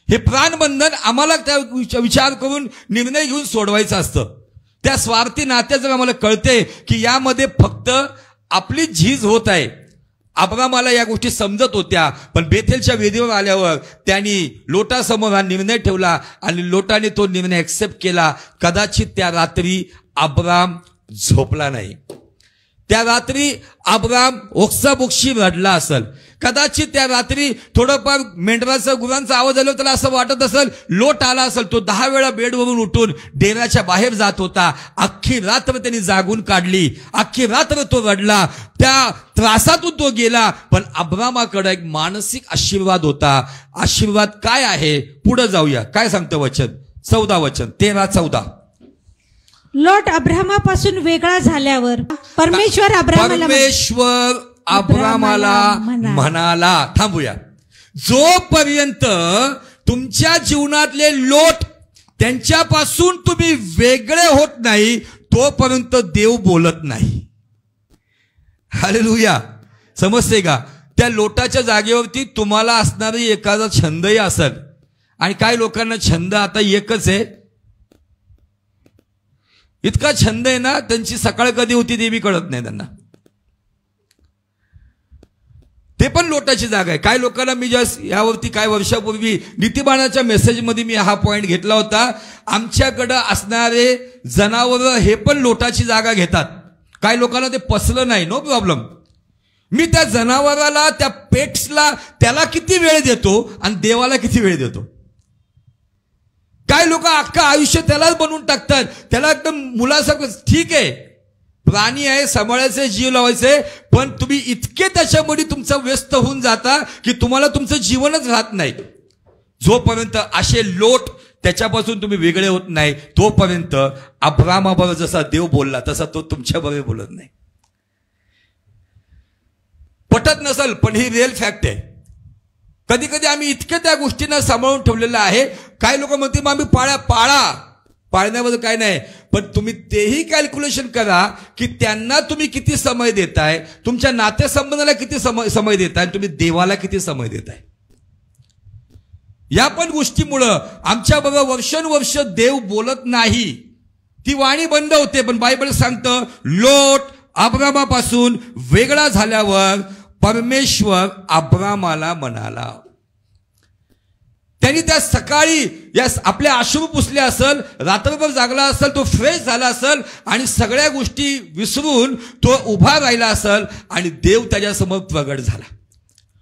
हे प्राणबंधन आम्हाला त्या विचार करून निर्णय घेऊन सोडवायचं असतं. त्या स्वार्थी नात्यात जर आम्हाला कळते की यामध्ये फक्त आपली झीज होत आहे. अब्रामाला या गोष्टी समजत होत्या, पण बेथेलच्या वेदीवर आल्यावर त्यांनी लोटासमोर हा निर्णय ठेवला आणि लोटाने तो निर्णय ऍक्सेप्ट केला. कदाचित त्या रात्री अब्राम झोपला नाही. त्या रात्री अब्राम ओक्साबोक्षी रडला असेल. कदाचित त्या रात्री थोडंफार मेंढराचा गुरांचा आवाज आला, त्याला असं वाटत असेल लोट आला असेल. तो 10 वेळा बेडवरून उठून डेऱ्याच्या बाहेर जात होता. अख्खी रात्र त्यांनी जागून काढली, अख्खी रात्र तो रडला, त्या त्रासातून तो गेला. पण अब्रामाकडे एक मानसिक आशीर्वाद होता. आशीर्वाद काय आहे पुढे जाऊया. काय सांगतं वचन, 14 वचन 13-14. लोट अब्रामापासून वेगळा झाल्यावर परमेश्वर अब्रामाला म्हणाला. थांबूया. जोपर्यंत तुमच्या जीवनातले लोट त्यांच्यापासून तुम्ही वेगळे होत नाही तोपर्यंत देव बोलत नाही. हालेलुया. समजते का? त्या लोटाच्या जागेवरती तुम्हाला असणारी एखादा छंदही असेल. आणि काही लोकांना छंद आता एकच आहे. इतका छंद आहे ना, त्यांची सकाळ कधी होती ते बी कळत नाही त्यांना. ते पण लोटाची जागा आहे. काही लोकांना मी जस्ट यावरती काही वर्षापूर्वी नीतिबाणाच्या मेसेजमध्ये मी हा पॉइंट घेतला होता. आमच्याकडं असणारे जनावर हे पण लोटाची जागा घेतात. काही लोकांना ते पसलं नाही, नो प्रॉब्लेम. मी त्या जनावराला, त्या पेट्सला, त्याला किती वेळ देतो आणि देवाला किती वेळ देतो. काही लोक अख्खा आयुष्य त्यालाच बनवून टाकतात. त्याला एकदम मुलासारखं. ठीक आहे, प्राणी आहे, सांभाळायचे, जीव लावायचे, पण तुम्ही इतके त्याच्यामध्ये तुमचं व्यस्त होऊन जाता की तुम्हाला तुमचं जीवनच राहत नाही. जोपर्यंत असे लोट त्याच्यापासून तुम्ही वेगळे होत नाही तोपर्यंत अब्रामाबरोबर जसा देव बोलला तसा तो तुमच्याबरोबर बोलत नाही. पटत नसेल पण ही रिअल फॅक्ट आहे. कधी कधी आम्ही इतके त्या गोष्टींना सांभाळून ठेवलेलं आहे. काही लोक म्हणते मग आम्ही पाळण्याबद्दल काय नाही, पण तुम्ही तेही कॅल्क्युलेशन करा की त्यांना तुम्ही किती समय देताय, तुमच्या नातेसंबंधाला किती समय देताय, तुम्ही देवाला किती समय देताय. या पण गोष्टीमुळं आमच्या बरोबर वर्षानुवर्ष देव बोलत नाही, ती वाणी बंद होते. पण बायबल सांगतं लोट अब्रामापासून वेगळा झाल्यावर परमेश्वर अब्रामाला म्हणाला. त्यांनी त्या सकाळी या आपल्या अश्रू पुसले असेल, रात्रभर जागला असेल, तो फ्रेश झाला असेल आणि सगळ्या गोष्टी विसरून तो उभा राहिला असेल आणि देव त्याच्यासमोर प्रगट झाला.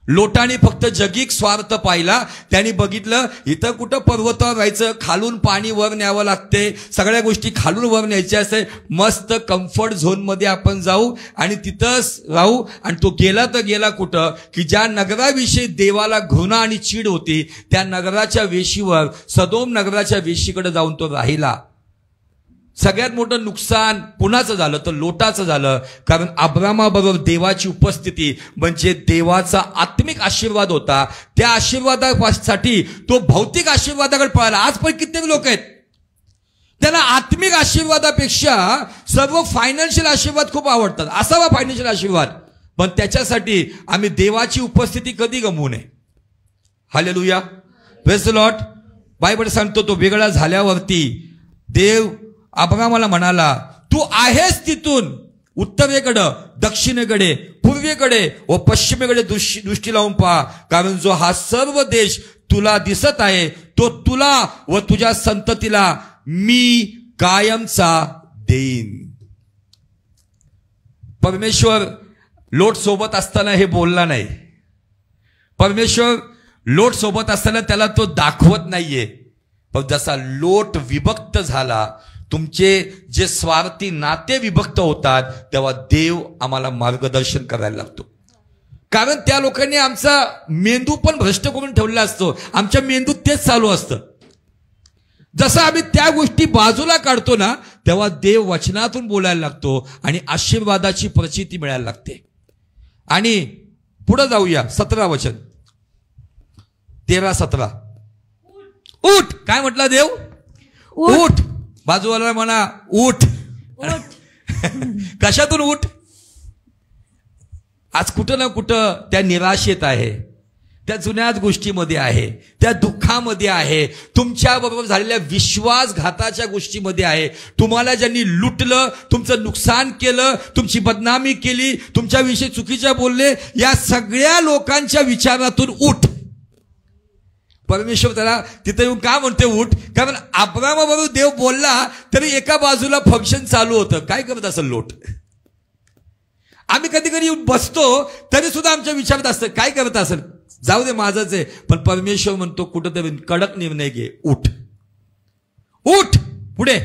लोटाने फक्त जगिक स्वार्थ पाहिला. त्यांनी बघितलं इथं कुठं पर्वतावर राहायचं, खालून पाणी वर न्यावं लागते, सगळ्या गोष्टी खालून वर न्यायच्या असते, मस्त कम्फर्ट झोनमध्ये आपण जाऊ आणि तिथंच राहू. आणि तो गेला तर गेला कुठं की ज्या नगराविषयी देवाला घृणा आणि चीड होती त्या नगराच्या वेशीवर, सदोम नगराच्या वेशीकडे जाऊन तो राहिला. सगळ्यात मोठं नुकसान कुणाचं झालं तर लोटाचं झालं. कारण अब्रामाबरोबर देवाची उपस्थिती म्हणजे देवाचा आत्मिक आशीर्वाद होता. त्या आशीर्वादासाठी तो भौतिक आशीर्वादाकडे पळाला. आज पण कित्येक लोक आहेत त्यांना आत्मिक आशीर्वादापेक्षा सर्व फायनान्शियल आशीर्वाद खूप आवडतात. असावा फायनान्शियल आशीर्वाद, पण त्याच्यासाठी आम्ही देवाची उपस्थिती कधी गमवू नये. Hallelujah, praise the Lord. Bible सांगतो तो वेगळा झाल्यावरती देव अब्रामाला म्हणाला तू आहेस तिथून उत्तरेकडे, दक्षिणेकडे, पूर्वेकडे व पश्चिमेकडे दृष्टी लावून पहा, कारण जो हा सर्व देश तुला दिसत आहे तो तुला व तुझ्या संततीला मी कायमचा देईन. परमेश्वर लोट सोबत असताना हे बोलला नाही. परमेश्वर लोट सोबत असताना त्याला तो दाखवत नाहीये. पण जसा लोट विभक्त झाला, तुमचे जे स्वार्थी नाते विभक्त होतात, तेव्हा देव आम्हाला मार्गदर्शन करायला लागतो. कारण त्या लोकांनी आमचा मेंदू पण भ्रष्ट करून ठेवलेला असतो. आमच्या मेंदूत तेच चालू असतं. जसं आम्ही त्या गोष्टी बाजूला काढतो ना, तेव्हा देव वचनातून बोलायला लागतो आणि आशीर्वादाची प्रचिती मिळायला लागते. आणि पुढे जाऊया, 17 वचन, 13-17. उठ, काय म्हटलं देव? उठ. बाजूवाला म्हणा उठ. कशातून उठ? आज कुठं ना कुठं त्या निराशेत आहे, त्या जुन्याच गोष्टीमध्ये आहे, त्या दुःखामध्ये आहे, तुमच्या बरोबर झालेल्या विश्वासघाताच्या गोष्टीमध्ये आहे. तुम्हाला ज्यांनी लुटलं, तुमचं नुकसान केलं, तुमची बदनामी केली, तुमच्याविषयी चुकीच्या बोलले, या सगळ्या लोकांच्या विचारातून उठ. परमेश्वर त्याला तिथे येऊन का म्हणते उठ? कारण अब्रामाबरोबर देव बोलला तरी एका बाजूला फंक्शन चालू होतं. काय करत असेल लोट? आम्ही कधी कधी येऊन बसतो तरी सुद्धा आमच्या विचारात असतं काय करत असेल, जाऊ दे माझंच आहे. पण परमेश्वर म्हणतो कुठंतरी कडक निर्णय घे, उठ. उठ, पुढे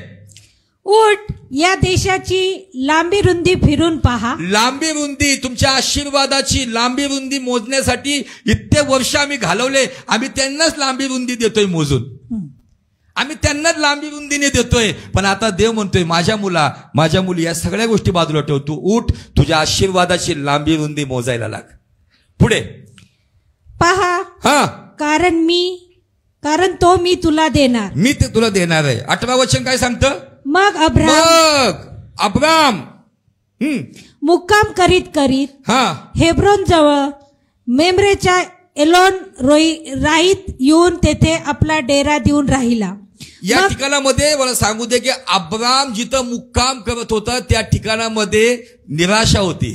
उठ, या देशाची लांबी रुंदी फिरून पहा. लांबी रुंदी, तुमच्या आशीर्वादाची लांबी रुंदी मोजण्यासाठी इतके वर्ष आम्ही घालवले. आम्ही त्यांनाच लांबी रुंदी देतोय मोजून, आम्ही त्यांनाच लांबी रुंदीने देतोय. पण आता देव म्हणतोय माझ्या मुला, माझ्या मुली, या सगळ्या गोष्टी बाजूला ठेव, तू उठ, तुझ्या आशीर्वादाची लांबी रुंदी मोजायला लाग. पुढे पहा, हा, कारण तो मी तुला देणार. मी ते तुला देणार आहे. 18 वचन काय सांगतं? मग अब्राम मुक्काम करीत करीत हेब्रोन जवळ मेम्रेच्या एलोन राईत येऊन तेथे आपला डेरा देऊन राहिला. या ठिकाणामध्ये मला सांगू दे की अब्राम जिथं मुक्काम करत होता त्या ठिकाणामध्ये निराशा होती.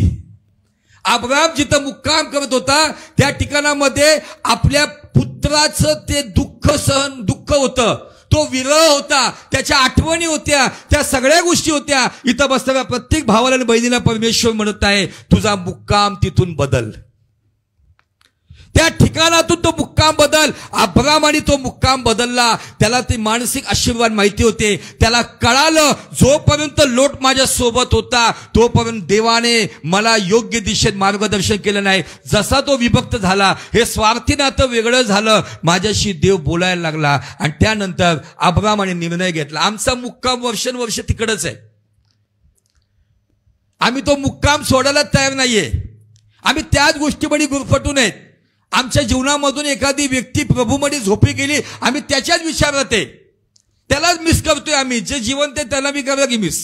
अब्राम जिथं मुक्काम करत होता त्या ठिकाणामध्ये आपल्या पुत्राचं ते दुःख होतं, तो विरह होता, त्याच्या आठवणी होत्या, त्या सगळ्या गोष्टी होत्या. इथं बसणाऱ्या प्रत्येक भावाला आणि बहिणीला परमेश्वर म्हणत आहे तुझा मुक्काम तिथून बदल, त्या ठिकाणातून तो मुक्काम बदल. अब्रामाने तो मुक्काम बदलला. त्याला ते मानसिक आशीर्वाद माहिती होते. त्याला कळालं जोपर्यंत लोट माझ्या सोबत होता तोपर्यंत देवाने मला योग्य दिशेत मार्गदर्शन केलं नाही. जसा तो विभक्त झाला, हे स्वार्थी नातं वेगळं झालं, माझ्याशी देव बोलायला लागला. आणि त्यानंतर अब्रामाने निर्णय घेतला आमचा मुक्काम वर्षानुवर्ष तिकडच आहे. आम्ही तो मुक्काम सोडायला तयार नाहीये. आम्ही त्याच गोष्टीमध्ये गुरफटू नयेत. आमच्या जीवनामधून एखादी व्यक्ती प्रभूमध्ये झोपी गेली, आम्ही त्याच्याच विचारात आहे, त्यालाच मिस करतोय. आम्ही जे जिवंत आहे त्याला मी करा की मिस.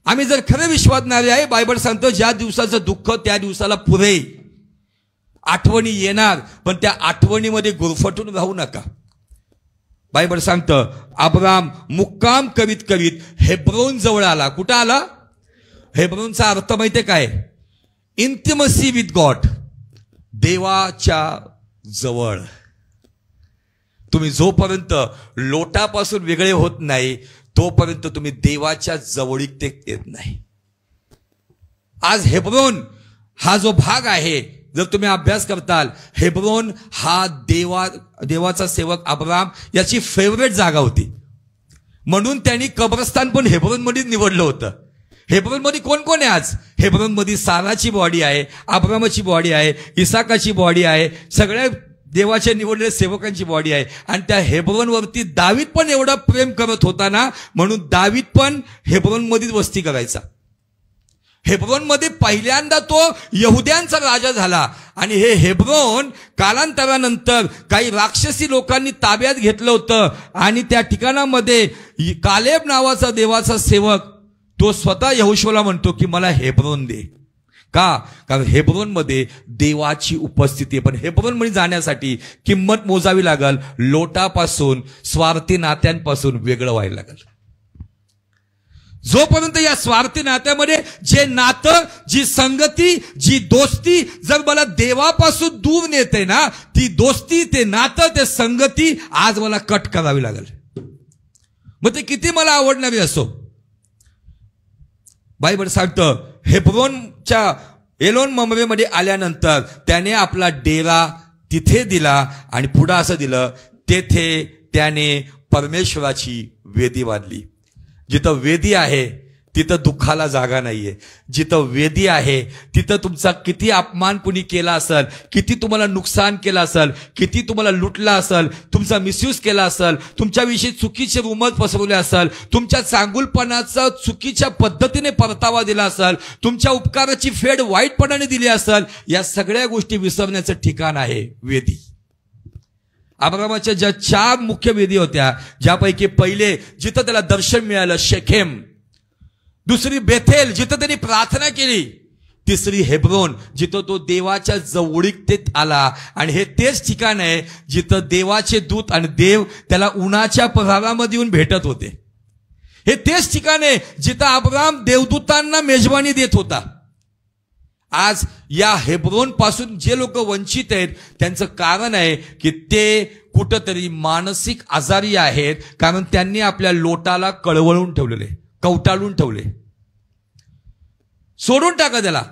आम्ही जर खरे विश्वासणारे आहे, बायबल सांगतो ज्या दिवसाचं दुःख त्या दिवसाला पुरे. आठवणी येणार, पण त्या आठवणीमध्ये गुरफटून राहू नका. बायबल सांगतं अब्राम मुक्काम करीत करीत हेब्रोन जवळ आला. कुठं आला? हेब्रोनचा अर्थ माहितीये काय? इंटिमसी विथ गॉड, देवाच्या जवळ. तुम्ही जोपर्यंत लोटापासून वेगळे होत नाही तोपर्यंत तुम्ही देवाच्या जवळीकतेत येत नाही. आज हेब्रोन हा जो भाग आहे, जर तुम्ही अभ्यास करताल, हेब्रोन हा देवाचा सेवक अब्राम याची फेवरेट जागा होती. म्हणून त्यांनी कब्रस्तान पण हेब्रोन मध्ये निवडलं होतं. हेब्रोन मध्ये कोण कोण आहे आज? हेब्रोन मध्ये साराची बॉडी आहे, अब्रामाची बॉडी आहे, इसाकाची बॉडी आहे, सगळ्या देवाच्या निवडलेल्या सेवकांची बॉडी आहे. आणि त्या हेब्रोनवरती दावीद पण एवढं प्रेम करत होता ना, म्हणून दावीद पण हेब्रोन मध्येच वस्ती करायचा. हेब्रोन मध्ये पहिल्यांदा तो यहुद्यांचा राजा झाला. आणि हे हेब्रोन कालांतरानंतर काही राक्षसी लोकांनी ताब्यात घेतलं होतं. आणि त्या ठिकाणामध्ये कालेब नावाचा देवाचा सेवक तो स्वतः यहोशूला म्हणतो की मला हेब्रोन दे. का? कारण हेब्रोन मध्ये देवाची उपस्थिती आहे. पण हेब्रोन मध्ये जाण्यासाठी किंमत मोजावी लागल. लोटापासून, स्वार्थी नात्यांपासून वेगळं व्हायला लागल. जोपर्यंत या स्वार्थी नात्यामध्ये जे नातं, जी संगती, जी दोस्ती जर मला देवापासून दूर नेते ना, ती दोस्ती, ते नातं, ते संगती आज मला कट करावी लागेल. मग ते किती मला आवडणारी असो. बायबल सांगतं हेब्रोनच्या एलोन ममरेमध्ये आल्यानंतर त्याने आपला डेरा तिथे दिला. आणि पुढं असं दिलं, तेथे त्याने परमेश्वराची वेदी बांधली. जिथं वेदी आहे तिथं दुःखाला जागा नाहीये. जिथं वेदी आहे तिथं तुमचा किती अपमान कुणी केला असेल, किती तुम्हाला नुकसान केलं असेल, किती तुम्हाला लुटला असेल, तुमचा मिसयूज केला असेल, तुमच्याविषयी चुकीचे रुमर पसरवले असेल, तुमच्या चांगुलपणाचा चुकीच्या पद्धतीने परतावा दिला असेल, तुमच्या उपकाराची फेड वाईटपणाने दिली असेल, या सगळ्या गोष्टी विसरण्याचं ठिकाण आहे वेदी. अब्रामाच्या ज्या 4 मुख्य वेदी होत्या, ज्यापैकी पहिले जिथं त्याला दर्शन मिळालं शेखेम, दुसरी बेथेल जिथं त्यांनी प्रार्थना केली, तिसरी हेब्रोन जिथं तो देवाच्या जवळीकतेत आला. आणि हे तेच ठिकाण आहे जिथं देवाचे दूत आणि देव त्याला उन्हाच्या प्रभावामध्ये येऊन भेटत होते. हे तेच ठिकाण आहे जिथं अब्राम देवदूतांना मेजवानी देत होता. आज या हेब्रोन पासून जे लोक वंचित आहेत त्यांचं कारण आहे की ते कुठंतरी मानसिक आजारी आहेत. कारण त्यांनी आपल्या लोटाला कळवळून ठेवलेले, कवटाळून ठेवले. सोडून टाका त्याला.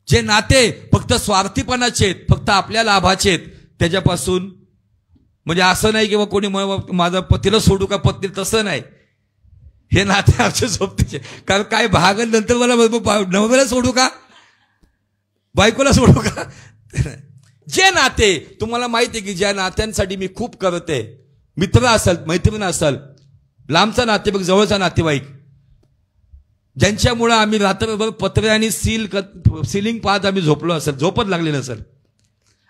जे नाते फक्त स्वार्थीपणाचे आहेत, फक्त आपल्या लाभाचे आहेत, त्याच्यापासून म्हणजे असं नाही किंवा कोणी माझं पतीला सोडू का पत्नी, तसं नाही. हे नाते आमच्या सोबतीचे. कारण काय भाग नंतर मला नवऱ्याला सोडू का, बायकोला सोडू का. जे नाते तुम्हाला माहिती आहे की ज्या नात्यांसाठी मी खूप करते, मित्र असेल, मैत्रीण असेल, लांबचा नातेवाईक, जवळचा नातेवाईक, ज्यांच्यामुळे आम्ही रात्रभर पत्रे आणि सिलिंग पाहत आम्ही झोपलो असेल, झोपत लागलेलं असेल,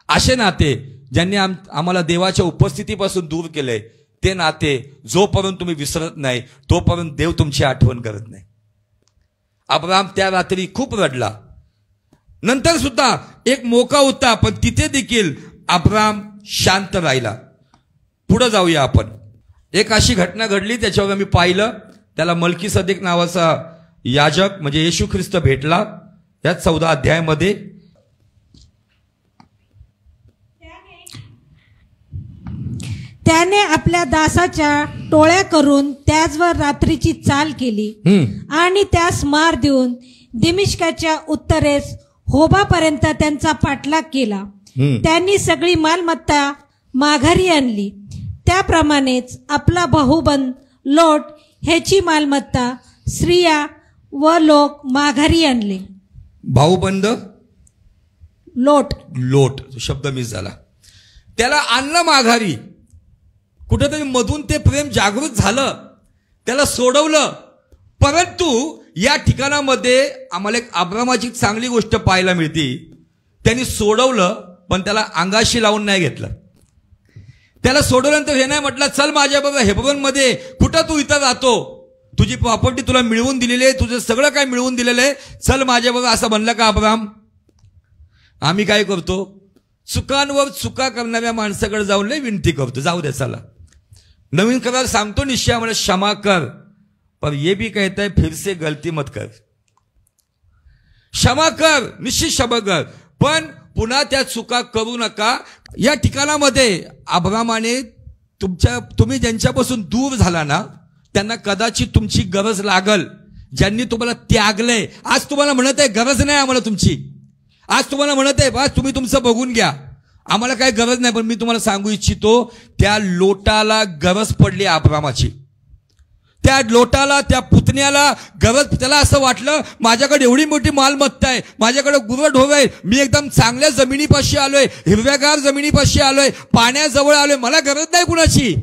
असे नाते ज्यांनी आम्हाला देवाच्या उपस्थितीपासून दूर केले, ते नाते जोपर्यंत तुम्ही विसरत नाही तोपर्यंत देव तुमची आठवण करत नाही. अब्राम त्या रात्री खूप रडला. नंतर सुद्धा एक मोका होता, पण तिथे देखील अब्राम शांत राहिला. पुढे जाऊया आपण. एक अशी घटना घडली, त्याच्यावर आम्ही पाहिलं, त्याला मल्कीसदेक नावाचा याजक म्हणजे येशू ख्रिस्त भेटला या 14 अध्यायामध्ये. त्याने आपल्या दासाच्या टोळ्या करून त्याचवर रात्रीची चाल केली आणि त्यास मार देऊन दिमिश्काच्या उत्तरेस होबापर्यंत त्यांचा पाठलाग केला. त्यांनी सगळी मालमत्ता माघारी आणली. त्याप्रमाणेच आपला भाऊबंद लोट ह्याची मालमत्ता, स्त्रिया व लोक माघारी आणले. भाऊबंद लोट, लोट शब्द मिस झाला. त्याला आणलं माघारी. कुठेतरी मधून ते प्रेम जागृत झालं, त्याला सोडवलं. परंतु या ठिकाणामध्ये आम्हाला एक अब्रामाची चांगली गोष्ट पाहायला मिळते. त्यांनी सोडवलं, पण त्याला अंगाशी लावून नाही घेतलं. त्याला सोडवल्यानंतर हे नाही म्हटलं चल माझ्याबरोबर हेब्रोन मध्ये. कुठं तू इथं राहतो, तुझी प्रॉपर्टी तुला मिळवून दिलेली आहे, तुझं सगळं काय मिळवून दिलेलं आहे, चल माझ्याबरोबर, असं म्हणलं का अब्राम? आम्ही काय करतो, चुकांवर चुका करणाऱ्या माणसाकडे जाऊन लय विनंती करतो, जाऊ दे चला नवीन करार सांगतो, निश्चय आम्हाला क्षमा कर, पर ये भी कहता है फिर से गलती मत कर. क्षमा कर, निश्चित क्षमा कर, पण पुन्हा त्या चुका करू नका. या ठिकाणामध्ये अब्रामाने तुम्ही ज्यांच्यापासून दूर झाला ना त्यांना कदाचित तुमची गरज लागल. ज्यांनी तुम्हाला त्यागलंय, आज तुम्हाला म्हणत आहे गरज नाही आम्हाला तुमची, आज तुम्हाला म्हणत आहे बा तुम्ही तुमचं बघून घ्या, आम्हाला काही गरज नाही. पण मी तुम्हाला सांगू इच्छितो, त्या लोटाला गरज पडली अब्रामाची. त्या लोटाला, त्या पुतण्याला गरज, त्याला असं वाटलं माझ्याकडे एवढी मोठी मालमत्ता आहे, माझ्याकडे गुरढोर आहे, मी एकदम चांगल्या जमिनीपाशी आलोय, हिरव्यागार जमिनीपाशी आलोय, पाण्याजवळ आलोय, मला गरज नाही कुणाची.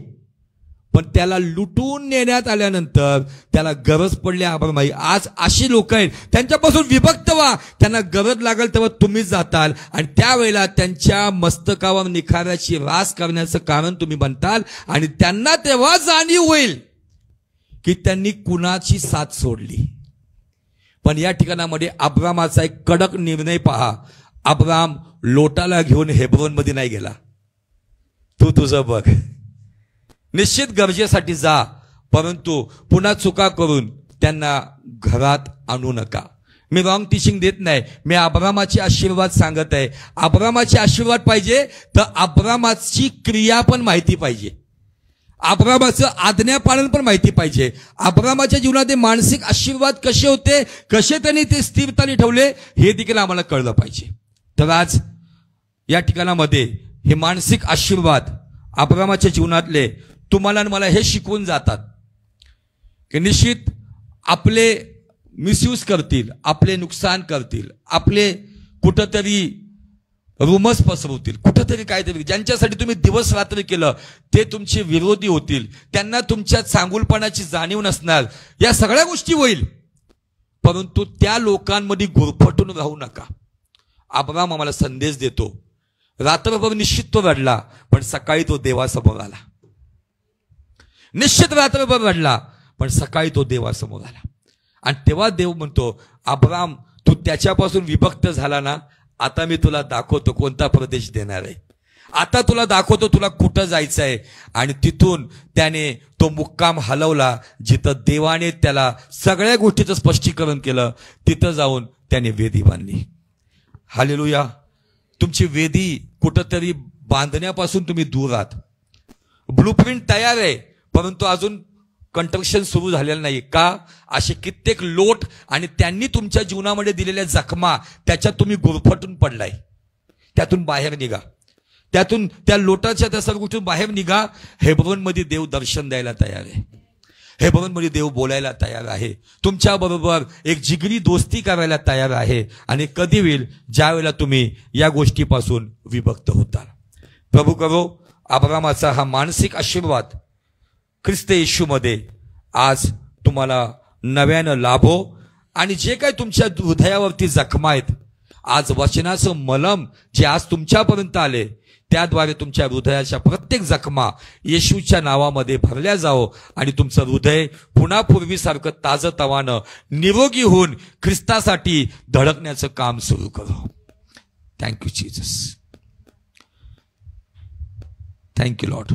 पण त्याला लुटून नेण्यात आल्यानंतर त्याला गरज पडली अब्रामाची. आज अशी लोक आहेत, त्यांच्यापासून विभक्त व्हा, त्यांना गरज लागेल तेव्हा तुम्हीच जाताल आणि त्यावेळेला त्यांच्या मस्तकावर निखाऱ्याची रास करण्याचं कारण तुम्ही बनताल आणि त्यांना तेव्हा जाणीव होईल की त्यांनी कुणाची साथ सोडली. पण या ठिकाणामध्ये अब्रामाचा एक कडक निर्णय पहा. अब्राम लोटाला घेऊन हेब्रोनमध्ये नाही गेला, तू तुझं बघ, निश्चित गरजेसाठी जा, परंतु पुन्हा चुका करून त्यांना घरात आणू नका. मी रॉंग टीचिंग देत नाही, मी अब्रामाचे आशीर्वाद सांगत आहे. अब्रामाचे आशीर्वाद पाहिजे तर अब्रामाची क्रिया पण माहिती पाहिजे, अब्रामाचं आज्ञापालन पण माहिती पाहिजे. अब्रामाच्या जीवनात मानसिक आशीर्वाद कसे होते, कसे त्यांनी ते स्थिरताने ठेवले, हे देखील आम्हाला कळलं पाहिजे. तर आज या ठिकाणामध्ये हे मानसिक आशीर्वाद अब्रामाच्या जीवनातले तुम्हाला आणि मला हे शिकवून जातात की निश्चित आपले मिसयूज करतील, आपले नुकसान करतील, आपले कुठंतरी रुमर्स पसरवतील, कुठंतरी काहीतरी, ज्यांच्यासाठी तुम्ही दिवस रात्र केलं ते तुमचे विरोधी होतील, त्यांना तुमच्या चांगुलपणाची जाणीव नसणार, या सगळ्या गोष्टी होईल. परंतु त्या लोकांमध्ये गुरफटून राहू नका. अब्राम आम्हाला संदेश देतो, रात्रभर निश्चित तो रडला, पण सकाळी तो देवासमोर आला. निश्चित रात्रभर रडला, पण सकाळी तो देवासमोर आला. आणि तेव्हा देव म्हणतो, अब्राम तू त्याच्यापासून विभक्त झाला ना, आता मी तुला दाखवतो कोणता प्रदेश देणार आहे, आता तुला दाखवतो तुला कुठं जायचं आहे. आणि तिथून त्याने तो मुक्काम हलवला जिथं देवाने त्याला सगळ्या गोष्टीचं स्पष्टीकरण केलं. तिथं जाऊन त्याने वेदी बांधली. हालेलुया. तुमची वेदी कुठंतरी बांधण्यापासून तुम्ही दूर आहात. ब्लूप्रिंट तयार आहे, परंतु अजून कंस्ट्रक्शन सुरू झालेलं नाही. का? असे कित्येक लोट आणि त्यांनी तुमच्या जीवनामध्ये दिलेल्या जखमा, त्याच्यात तुम्ही गुरफटून पडलाय. त्यातून बाहेर निघा, त्यातून त्या लोटाच्या त्या सर्व गोष्टीतून बाहेर निघा. हेब्रोनमध्ये देव दर्शन द्यायला तयार आहे, हेब्रोनमध्ये देव बोलायला तयार आहे, तुमच्या बरोबर एक जिगरी दोस्ती करायला तयार आहे. आणि कधी होईल? ज्या वेळेला तुम्ही या गोष्टीपासून विभक्त होता. प्रभू करो अब्रामाचा हा मानसिक आशीर्वाद ख्रिस्त येशूमध्ये आज तुम्हाला नव्यानं लाभो. आणि जे काही तुमच्या हृदयावरती जखमा आहेत, आज वचनाचं मलम जे आज तुमच्यापर्यंत आले, त्याद्वारे तुमच्या हृदयाच्या प्रत्येक जखमा येशूच्या नावामध्ये भरल्या जावो आणि तुमचं हृदय पुन्हा पूर्वीसारखं ताजं तवानं निरोगी होऊन ख्रिस्तासाठी धडकण्याचं काम सुरू करो. Thank you Jesus, thank you Lord.